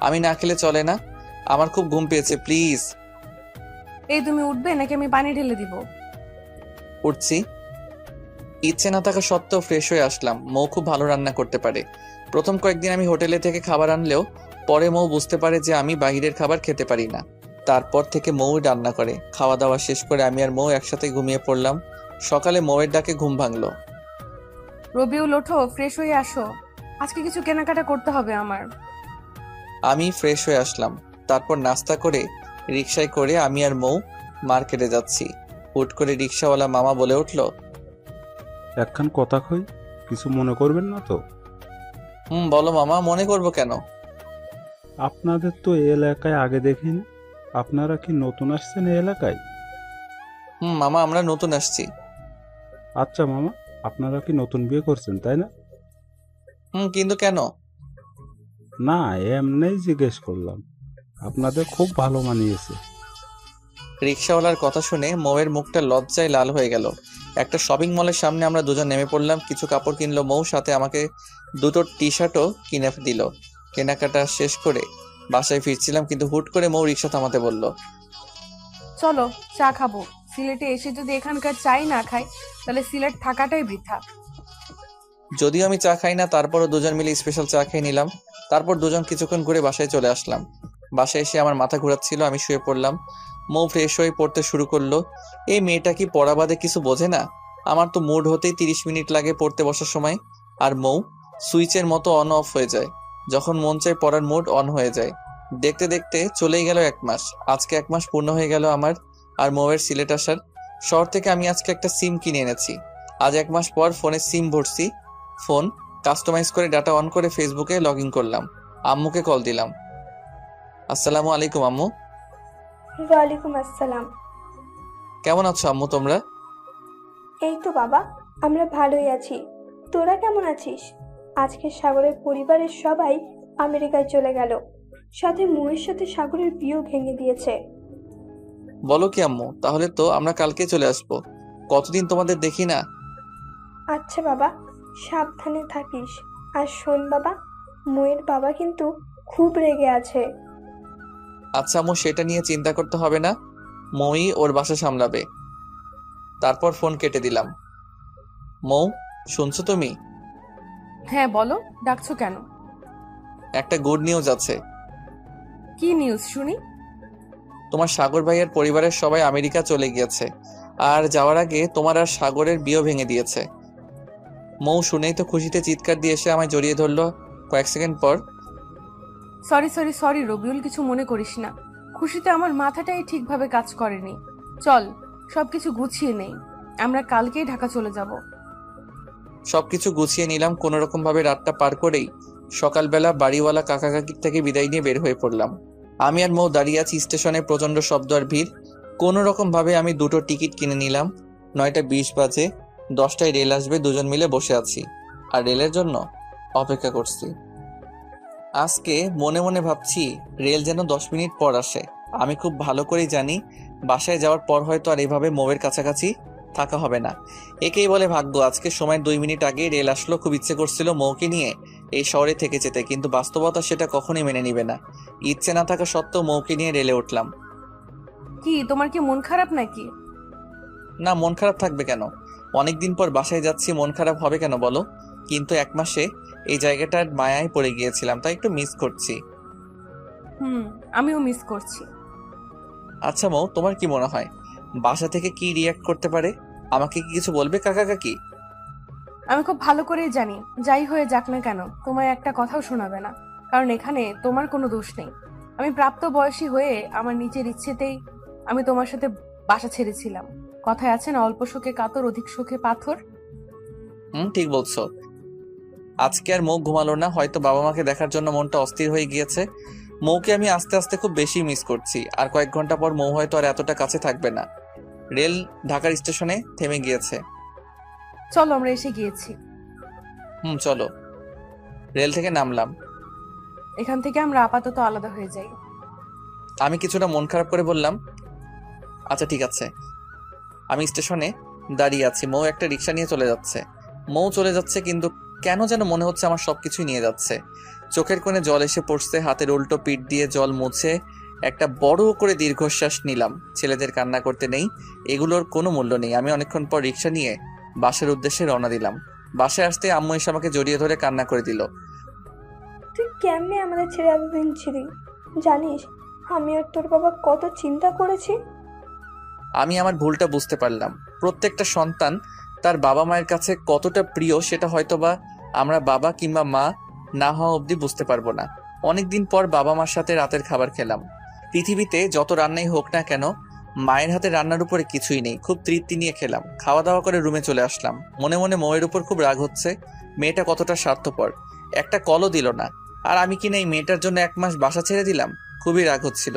আমি না খেলে চলে না, আমার খুব ঘুম পেয়েছে, প্লিজ। এই, তুমি উঠবে নাকি আমি পানি ঢেলে দিব? উঠছি। ইচ্ছে না থাকা সত্ত্বেও ফ্রেশ হয়ে আসলাম। মৌ খুব ভালো রান্না করতে পারে। প্রথম কয়েকদিন আমি হোটেলে থেকে খাবার আনলেও পরে মৌ বুঝতে পারে যে আমি বাইরের খাবার খেতে পারি না। তারপর থেকে মৌ রান্না করে। খাওয়া দাওয়া শেষ করে আমি আর মৌ একসাথে ঘুমিয়ে পড়লাম। সকালে মৌয়ের ডাকে ঘুম ভাঙলো। রবিউল, ওঠো, ফ্রেশ হয়ে আসো, আজকে কিছু কেনাকাটা করতে হবে আমার। আমি ফ্রেশ হয়ে আসলাম। তারপর নাস্তা করে রিকশায় করে আমি আর মৌ মার্কেটে যাচ্ছি। হুট করে রিকশাওয়ালা মামা বলে উঠলো, একখান কথা কই, কিছু মনে করবেন না তো? বলো মামা, মনে করবো কেন? আপনাদের তো এই এলাকায় আগে দেখিনি, আপনারা কি নতুন আসছেন এই এলাকায়? মামা, আমরা নতুন আসছি। আচ্ছা মামা, আপনারা কি নতুন বিয়ে করছেন তাই না? কিন্তু কেন? না, এমনিই জিজ্ঞেস করলাম, আপনাদের খুব ভালো মানিয়েছে। রিকশাওয়ালার কথা শুনে মৌয়ের মুখটা লজ্জায় লাল হয়ে গেল। একটা শপিং মলের সামনে আমরা দুজন নেমে পড়লাম। কিছু কাপড় কিনলো মৌ, সাথে আমাকে দুটো টি শার্টও কিনে দিল। কেনাকাটা শেষ করে বাসায় ফিরছিলাম, কিন্তু হুট করে মৌ রিকশা থামাতে বলল, চলো চা খাবো। সিলেটে এসে যদি এখানকার চাই না খাই, তাহলে সিলেট থাকাটাই বৃথা। যদিও আমি চা খাই না, তারপরও দুজন মিলে স্পেশাল চা খেয়ে নিলাম। তারপর দুজন কিছুক্ষণ ঘুরে বাসায় চলে আসলাম। বাসায় এসে আমার মাথা ঘোরাচ্ছিল, আমি শুয়ে পড়লাম। মৌ ফ্রেশ হয়ে পড়তে শুরু করলো। এই মেয়েটা কি পড়া বাদে কিছু বোঝে না? আমার তো মুড হতেই 30 মিনিট লাগে পড়তে বসার সময়, আর মৌ সুইচের মতো অন অফ হয়ে যায়। যখন মন চায় পড়ার মুড অন হয়ে যায়। দেখতে দেখতে চলেই গেল 1 মাস। আজকে 1 মাস পূর্ণ হয়ে গেল আমার আর মৌয়ের সিলেট আসার। শহর থেকে আমি আজকে একটা সিম কিনে এনেছি। আজ 1 মাস পর ফোনে সিম ভরছি। ফোন কাস্টমাইজ করে ডাটা অন করে ফেসবুকে লগ ইন করলাম। আম্মুকে কল দিলাম। আসসালামু আলাইকুম আম্মু। ওয়ালাইকুম আসসালাম। কেমন আছো আম্মু তোমরা? এই তো বাবা, আমরা ভালোই আছি। তোরা কেমন আছিস? আজকে সাগরের পরিবারের সবাই আমেরিকায় চলে গেল, সাথে মুয়ের সাথে সাগরের বিয়েও ভেঙে দিয়েছে। বলো কি আম্মু, তাহলে তো আমরা কালকে চলে আসবো। কতদিন তোমাদের দেখি না। আচ্ছা বাবা, সাবধানে থাকিস। আর শোন বাবা, মুয়ের বাবা কিন্তু খুব রেগে আছে। আচ্ছা আম্মু, সেটা নিয়ে চিন্তা করতে হবে না, মৌই ওর বাসা সামলাবে। তারপর ফোন কেটে দিলাম। মৌ, শুনছো তুমি? হ্যাঁ বলো, ডাকছো কেন? একটা গুড নিউজ আছে। কি নিউজ শুনি? তোমার সাগর ভাইয়ের পরিবারের সবাই আমেরিকা চলে গিয়েছে, আর যাওয়ার আগে তোমার আর সাগরের বিয়েও ভেঙে দিয়েছে। মৌ শুনেই তো খুশিতে চিৎকার দিয়ে এসে আমায় জড়িয়ে ধরলো। কয়েক সেকেন্ড পর, সরি রবিউল, কিছু মনে করিস না। খুশিতে আমার মাথাটাই ঠিকভাবে কাজ করেনি। চল সবকিছু গুছিয়ে নেই, আমরা কালকেই ঢাকা চলে যাব। সবকিছু গুছিয়ে নিলাম। কোনো রকম ভাবে রাতটা পার করেই সকালবেলা বাড়িওয়ালা কাকা কাকির থেকে বিদায় নিয়ে বের হয়ে পড়লাম। আমি আর মৌ দাঁড়িয়ে আছি স্টেশনে, প্রচন্ড শব্দ আর ভিড়। কোনো রকম ভাবে আমি দুটো টিকিট কিনে নিলাম। 9টা 20 বাজে, 10টায় রেল আসবে। দুজন মিলে বসে আছি আর রেলের জন্য অপেক্ষা করছি। আজকে মনে মনে ভাবছি রেল যেন 10 মিনিট পর আসে। আমি খুব ভালো করেই জানি বাসায় যাওয়ার পর হয়তো আর এভাবে মৌয়ের কাছাকাছি থাকা হবে না। একেই বলে ভাগ্য। আজকে সময় 2 মিনিট আগে রেল আসলো। খুব ইচ্ছে করছিল মৌকে নিয়ে এই শহরে থেকে যেতে, কিন্তু বাস্তবতা সেটা কখনোই মেনে নিবে না। ইচ্ছে না থাকা সত্ত্বেও মৌকে নিয়ে রেলে উঠলাম। কি তোমার কি মন খারাপ নাকি? না, মন খারাপ থাকবে কেন? অনেকদিন পর বাসায় যাচ্ছি, মন খারাপ হবে কেন বলো? কিন্তু 1 মাসে এই জায়গাটার মায়ায় পড়ে গিয়েছিলাম, তাই একটু মিস করছি। আমিও মিস করছি। আচ্ছা মৌ, তোমার কি মনে হয় বাসা থেকে কি রিয়াক্ট করতে পারে? আমাকে কি কিছু বলবে কাকা কাকি? আমি খুব ভালো করেই জানি, যাই হয়ে যাক না কেন তোমায় একটা কথাও শোনাবে না, কারণ এখানে তোমার কোনো দোষ নেই। আমি প্রাপ্ত বয়সী হয়ে আমার নিজের ইচ্ছেতেই আমি তোমার সাথে বাসা ছেড়েছিলাম। কথায় আছে না, অল্প শোকে কাতর, অধিক শোকে পাথর। ঠিক বলছো। আজকে আর মৌ ঘুমালো না, হয়তো বাবা মাকে দেখার জন্য মনটা অস্থির হয়ে গিয়েছে। মৌকে আমি আস্তে আস্তে খুব বেশি মিস করছি। আর কয়েক ঘন্টা পর মৌ হয়তো আর এতটা কাছে থাকবে না। রেল ঢাকার স্টেশনে থেমে গিয়েছে। চলো, আমরা এসে গিয়েছি। চলো। রেল থেকে নামলাম। এখান থেকে আমরা আপাতত আলাদা হয়ে যাই। আমি কিছুটা মন খারাপ করে বললাম, আচ্ছা ঠিক আছে। আমি স্টেশনে দাঁড়িয়ে আছি, মৌ একটা রিক্সা নিয়ে চলে যাচ্ছে। মৌ চলে যাচ্ছে, কিন্তু কেন যেন মনে হচ্ছে আমার সবকিছুই নিয়ে যাচ্ছে। চোখের কোণে জল এসে পড়ছে, হাতের উল্টো পিঠ দিয়ে জল মুছে একটা বড় করে দীর্ঘশ্বাস নিলাম। ছেলেদের কান্না করতে নেই, এগুলোর কোনো মূল্য নেই। আমি অনেকক্ষণ পর রিক্সা নিয়ে বাসার উদ্দেশ্যে রওনা দিলাম। বাসায় আসতে আম্মু এসে আমাকে জড়িয়ে ধরে কান্না করে দিল। তুই কেমনে আমাদের ছেড়ে এতদিন ছিলি? জানিস আমি আর তোর বাবা কত চিন্তা করেছি। আমি আমার ভুলটা বুঝতে পারলাম। প্রত্যেকটা সন্তান তার বাবা মায়ের কাছে কতটা প্রিয় সেটা হয়তোবা আমরা বাবা কিংবা মা না হওয়া অবধি বুঝতে পারবো না। অনেকদিন পর বাবা মার সাথে রাতের খাবার খেলাম। পৃথিবীতে যত রান্নাই হোক না কেন, মায়ের হাতে রান্নার উপরে কিছুই নেই। খুব তৃপ্তি নিয়ে খেলাম, খাওয়া দাওয়া করে রুমে চলে আসলাম। মনে মনে মৌয়ের উপর খুব রাগ হচ্ছে। মেয়েটা কতটা স্বার্থপর, একটা কলও দিল না। আর আমি কিনা এই মেয়েটার জন্য 1 মাস বাসা ছেড়ে দিলাম। খুবই রাগ হচ্ছিল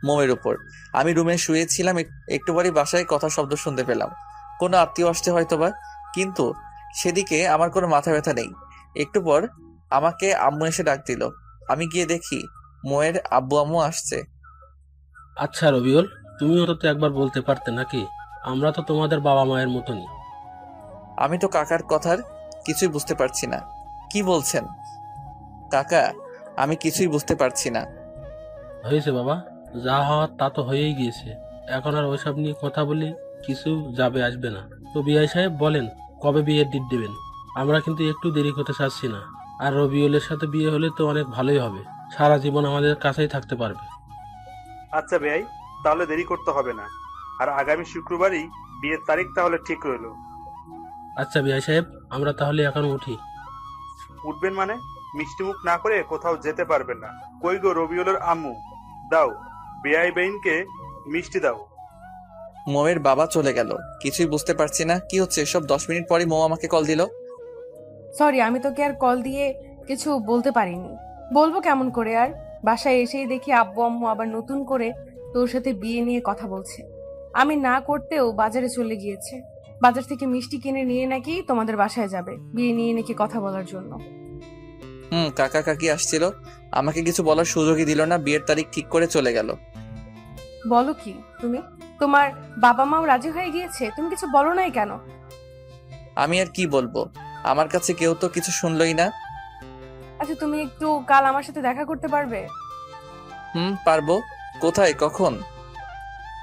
মৌয়ের উপর। আমি রুমে শুয়েছিলাম, একটু পরই বাসায় কথা শব্দ শুনতে পেলাম। কোনো আত্মীয় আসছে হয়তোবা, কিন্তু সেদিকে আমার কোনো মাথা ব্যথা নেই। একটু পর আমাকে আম্মু এসে ডাক দিল। আমি গিয়ে দেখি মৌয়ের আব্বু আম্মু আসছে। আচ্ছা রবিউল, তুমিও তো একবার বলতে পারতে নাকি? আমরা তো তোমাদের বাবা মায়ের মতনই। আমি তো কাকার কথার কিছুই বুঝতে পারছি না। কি বলছেন কাকা? আমি কিছুই বুঝতে পারছি না। হয়েছে বাবা, যা হওয়ার তা তো হয়েই গিয়েছে। এখন আর ওইসব নিয়ে কথা বলি কিছু যাবে আসবে না। তো বিআই সাহেব বলেন কবে বিয়ের ডেট দেবেন? আমরা কিন্তু একটু দেরি করতে চাচ্ছি না। আর রবিউলের সাথে বিয়ে হলে তো অনেক ভালোই হবে, সারা জীবন আমাদের কাছেই থাকতে পারবে। আচ্ছা বেয়াই, তাহলে দেরি করতে হবে না। আর আগামী শুক্রবারই বিয়ের তারিখ তাহলে ঠিক রইল। আচ্ছা বিআই সাহেব, আমরা তাহলে এখন উঠি। উঠবেন মানে? মিষ্টি মুখ না করে কোথাও যেতে পারবেন না। কই গো রবিউলের আম্মু, দাও বেয়াই বেইনকে মিষ্টি দাও। মৌয়ের বাবা চলে গেল। কিছুই বুঝতে পারছি না কি হচ্ছে এসব। 10 মিনিট পরই মৌ আমাকে কল দিল। সরি, আমি তোকে আর কল দিয়ে কিছু বলতে পারিনি। বলবো কেমন করে আর? বাসায় এসেই দেখি আব্বু আম্মু আবার নতুন করে তোর সাথে বিয়ে নিয়ে কথা বলছে। আমি না করতেও বাজারে চলে গিয়েছে। বাজার থেকে মিষ্টি কিনে নিয়ে নাকি তোমাদের বাসায় যাবে, বিয়ে নিয়ে নাকি কথা বলার জন্য। কাকা কাকি আসছিল, আমাকে কিছু বলার সুযোগই দিল না। বিয়ের তারিখ ঠিক করে চলে গেল। বলো কি তুমি? তোমার বাবা মাও রাজি হয়ে গিয়েছে, তুমি কিছু বলো নাই কেন? আমি আর কি বলবো, আমার কাছে কেউ তো কিছু শুনলই না। আচ্ছা, তুমি একটু কাল আমার সাথে দেখা করতে পারবে? পারবো। কোথায়, কখন?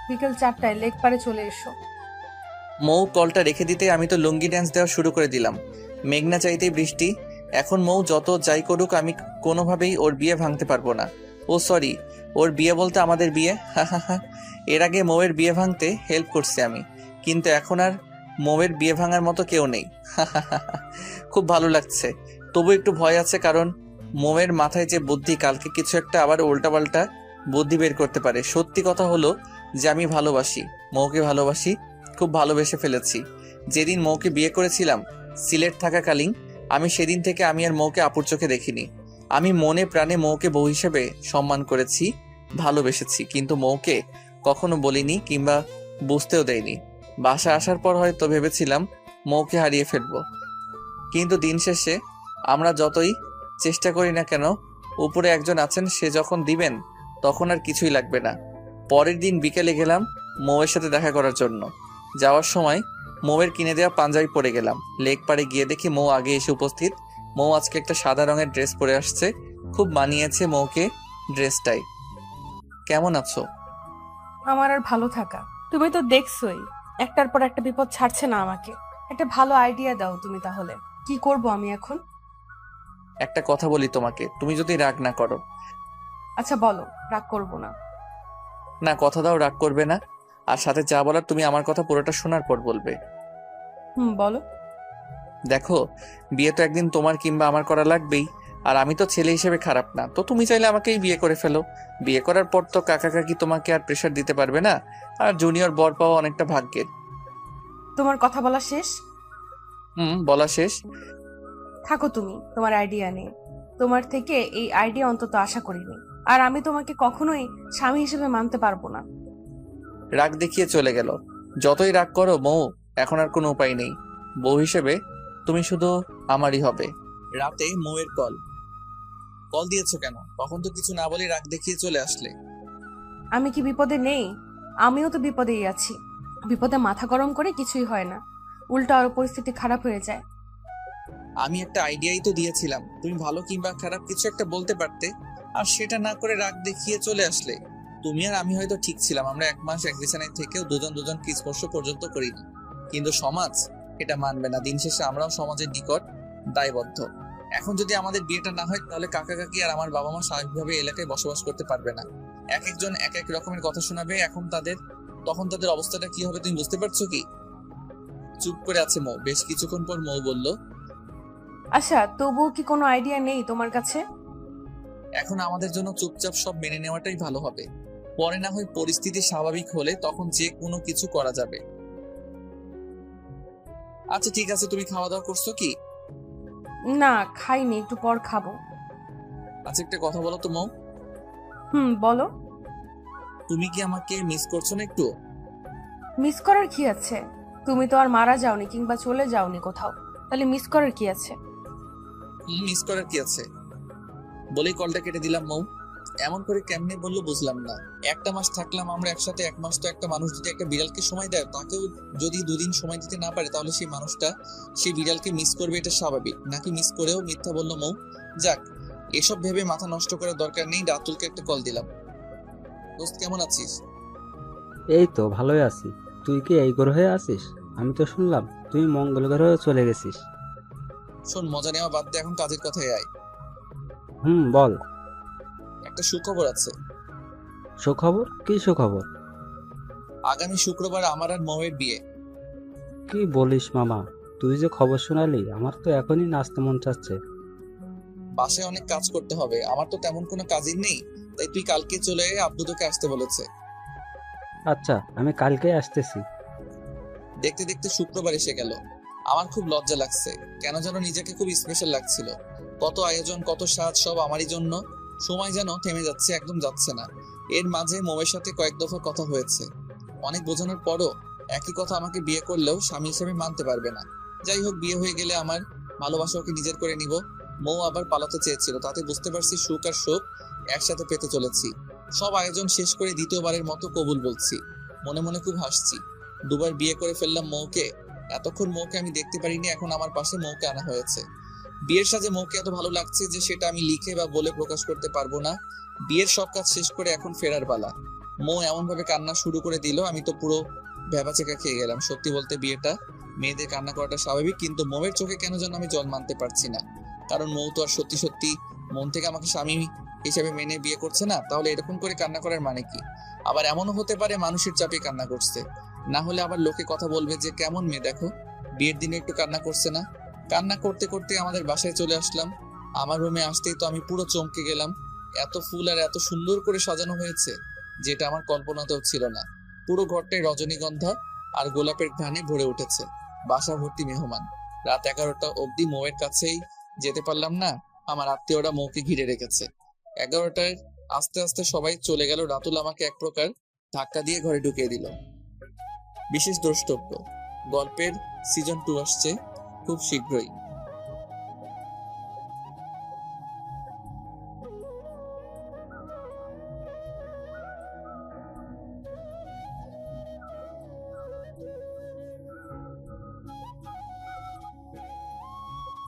বিকেল 4টায় লেক পারে চলে এসো। মৌ কলটা রেখে দিতে আমি তো লুঙ্গি ড্যান্স দেওয়া শুরু করে দিলাম। মেঘনা চাইতেই বৃষ্টি। এখন মৌ যত যাই করুক, আমি কোনোভাবেই ওর বিয়ে ভাঙতে পারবো না। ও সরি, ওর বিয়ে বলতে আমাদের বিয়ে। এর আগে মৌয়ের বিয়ে ভাঙতে হেল্প করছি আমি, কিন্তু এখন আর মৌয়ের বিয়ে ভাঙার মতো কেউ নেই। খুব ভালো লাগছে, তবু একটু ভয় আছে, কারণ মৌয়ের মাথায় যে বুদ্ধি, কালকে কিছু একটা আবার উল্টাপাল্টা বুদ্ধি বের করতে পারে। সত্যি কথা হলো যে আমি ভালোবাসি, মৌকে ভালোবাসি, খুব ভালোবেসে ফেলেছি। যেদিন মৌকে বিয়ে করেছিলাম সিলেট থাকাকালীন, আমি সেদিন থেকে আমি আর মৌকে আপুর চোখে দেখিনি। আমি মনে প্রাণে মৌকে বউ হিসেবে সম্মান করেছি, ভালোবেসেছি, কিন্তু মৌকে কখনো বলিনি কিংবা বুঝতেও দেয়নি। বাসা আসার পর হয়তো ভেবেছিলাম মৌকে হারিয়ে ফেলবো, কিন্তু দিন শেষে আমরা যতই চেষ্টা করি না কেন, উপরে একজন আছেন, সে যখন দিবেন তখন আর কিছুই লাগবে না। পরের দিন বিকেলে গেলাম মৌয়ের সাথে দেখা করার জন্য। যাওয়ার সময় মৌয়ের কিনে দেওয়া পাঞ্জাবি পরে গেলাম। লেক পাড়ে গিয়ে দেখি মৌ আগে এসে উপস্থিত। মৌ আজকে একটা সাদা রঙের ড্রেস পরে আসছে, খুব মানিয়েছে মৌকে ড্রেসটাই। কেমন আছো? আমার আর ভালো থাকা, তুমি তো দেখছোই একটার পর একটা বিপদ ছাড়ছে না আমাকে। একটা ভালো আইডিয়া দাও তুমি, তাহলে কি করব আমি এখন? একটা কথা বলি তোমাকে, তুমি যদি রাগ না করো। আচ্ছা বলো, রাগ করব না। না, কথা দাও রাগ করবে না। আর সাথে যা বলার তুমি আমার কথা পুরোটা শোনার পর বলবে। বলো। দেখো, বিয়ে তো একদিন তোমার কিংবা আমার করা লাগবেই। আর আমি তো ছেলে হিসেবে খারাপ না, তো তুমি চাইলে আমাকেই বিয়ে করে ফেলো। বিয়ে করার পর তো কাকা কাকি তোমাকে আর প্রেশার দিতে পারবে না, আর জুনিয়র বর পাওয়া অনেকটা ভাগ্যের। তোমার কথা বলা শেষ? বলা শেষ। থাকো তুমি তোমার আইডিয়া নিয়ে। তোমার থেকে এই আইডিয়া অন্তত আশা করিনি। আর আমি তোমাকে কখনোই স্বামী হিসেবে মানতে পারবো না। রাগ দেখিয়ে চলে গেল। যতই রাগ করো মৌ, এখন আর কোনো উপায় নেই। বউ হিসেবে তুমি শুধু আমারই হবে। রাতে মৌয়ের কল দিয়েছো কেন? তখন তো কিছু না বলে রাগ দেখিয়ে চলে আসলে। আমি কি বিপদে নেই? আমিও তো বিপদেই আছি। বিপদে মাথা গরম করে কিছুই হয় না, উল্টো আরো পরিস্থিতি খারাপ হয়ে যায়। আমি একটা আইডিয়াই তো দিয়েছিলাম, তুমি ভালো কিংবা খারাপ কিছু একটা বলতে পারতে, আর সেটা না করে রাগ দেখিয়ে চলে আসলে। তুমি আর আমি হয়তো ঠিক ছিলাম, আমরা 1 মাস এক বিছানায় থেকেও দুজনকে স্পর্শ পর্যন্ত করিনি, কিন্তু সমাজ এটা মানবে না। দিন শেষে আমরাও সমাজের নিকট দায়বদ্ধ। এখন যদি আমাদের বিয়েটা না হয়, তাহলে কাকা কাকি আর আমার বাবা মা স্বাভাবিকভাবে এলাকায় বসবাস করতে পারবে না। এক একজন এক এক রকমের কথা শোনাবে। এখন তাদের তখন তাদের অবস্থাটা কি হবে তুমি বুঝতে পারছো কি? চুপ করে আছে মৌ। বেশ কিছুক্ষণ পর মৌ বলল, আচ্ছা, তবুও কি কোনো আইডিয়া নেই তোমার কাছে? এখন আমাদের জন্য চুপচাপ সব মেনে নেওয়াটাই ভালো হবে। পরে না হয় পরিস্থিতি স্বাভাবিক হলে তখন যে কোনো কিছু করা যাবে। আচ্ছা ঠিক আছে, তুমি খাওয়া দাওয়া করছো কি? না, খাইনি, একটু পর খাবো। আচ্ছা একটা কথা বলো তো মৌ, বলো। তুমি কি আমাকে মিস করছো না একটু? মিস করার কি আছে? তুমি তো আর মারা যাওনি কিংবা চলে যাওনি কোথাও, তাহলে মিস করার কি আছে? মিস করার কি আছে বলেই কলটা কেটে দিলাম মৌ। এমন করে কেমনে বললো বুঝলাম না। একটা মাস থাকলাম আমরা একসাথে, এক মাস তো একটা মানুষ যদি একটা বিড়ালকে সময় দেয়, তাকেও যদি দুদিন সময় দিতে না পারে তাহলে সেই মানুষটা সেই বিড়ালকে মিস করবে, এটা স্বাভাবিক নাকি? মিস করেও মিথ্যা বললো মৌ। যাক, এসব ভেবে মাথা নষ্ট করার দরকার নেই। রাতুলকে একটা কল দিলাম। দোস্ত কেমন আছিস? এই তো ভালোই আছি। তুই কি এই গ্রহে আছিস? আমি তো শুনলাম তুই মঙ্গল গ্রহে চলে গেছিস। শোন, মজা নেওয়া বাদ দে, এখন কাজের কথায় আয়। বল। একটা সুখবর আছে। সুখবর? কি সুখবর? আগামী শুক্রবার আমার আর মৌয়ের বিয়ে। কি বলিস মামা, তুই যে খবর শোনালি আমার তো এখনই নাচতে মন চাচ্ছে। বাসায় অনেক কাজ করতে হবে, আমার তো তেমন কোনো কাজই নেই, তাই তুই কালকে চলে আয়, আব্বু তোকে আসতে বলেছে। আচ্ছা, আমি কালকে আসতেছি। দেখতে দেখতে শুক্রবার এসে গেল। আমার খুব লজ্জা লাগছে, কেন যেন নিজেকে খুব স্পেশাল লাগছিল। কত আয়োজন, কত সাজ, সব আমারই জন্য। সময় যেন থেমে যাচ্ছে, একদম যাচ্ছে না। এর মাঝে মৌয়ের সাথে কয়েক দফা কথা হয়েছে। অনেক বোঝানোর পরও একই কথা, আমাকে বিয়ে করলেও স্বামী হিসেবে মানতে পারবে না। যাই হোক, বিয়ে হয়ে গেলে আমার ভালোবাসা ওকে নিজের করে নিব। মৌ আবার পালাতে চেয়েছিল, তাতে বুঝতে পারছি সুখ আর শোক একসাথে পেতে চলেছি। সব আয়োজন শেষ করে দ্বিতীয়বারের মতো কবুল বলছি। মনে মনে খুব হাসছি। দুবার বিয়ে করে ফেললাম মৌকে। এতক্ষণ মৌকে আমি দেখতে পারিনি, এখন আমার পাশে মৌকে আনা হয়েছে। বিয়ের সাজে মৌকে এত ভালো লাগছে যে সেটা আমি লিখে বা বলে প্রকাশ করতে পারবো না। বিয়ের সব কাজ শেষ করে এখন ফেরার পালা। মৌ এমন ভাবে কান্না শুরু করে দিল, আমি তো পুরো ভ্যাবাচেকা খেয়ে গেলাম। সত্যি বলতে বিয়েটা, মেয়েদের কান্না করাটা স্বাভাবিক, কিন্তু মৌয়ের চোখে কেন যেন আমি জল মানতে পারছি না। কারণ মৌ তো আর সত্যি সত্যি মন থেকে আমাকে স্বামী হিসেবে মেনে বিয়ে করছে না। তাহলে এরকম করে কান্না করার মানে কি? আবার এমনও হতে পারে মানুষের চাপে কান্না করছে, না হলে আবার লোকে কথা বলবে যে কেমন মেয়ে দেখো, বিয়ের দিনে একটু কান্না করছে না। কান্না করতে করতে আমাদের বাসায় চলে আসলাম। আমার রুমে আসতেই তো আমি পুরো চমকে গেলাম। এত ফুল আর এত সুন্দর করে সাজানো হয়েছে, যেটা আমার কল্পনাতেও ছিল না। পুরো ঘরটায় রজনীগন্ধা আর গোলাপের ঘ্রাণে ভরে উঠেছে। বাসা ভর্তি মেহমান। রাত 11টা অবধি মৌয়ের কাছেই যেতে পারলাম না, আমার আত্মীয়রা মৌকে ঘিরে রেখেছে। 11টায় আস্তে আস্তে সবাই চলে গেল। রাতুল আমাকে এক প্রকার ধাক্কা দিয়ে ঘরে ঢুকিয়ে দিল। বিশেষ দ্রষ্টব্য, গল্পের সিজন 2 আসছে খুব শীঘ্রই।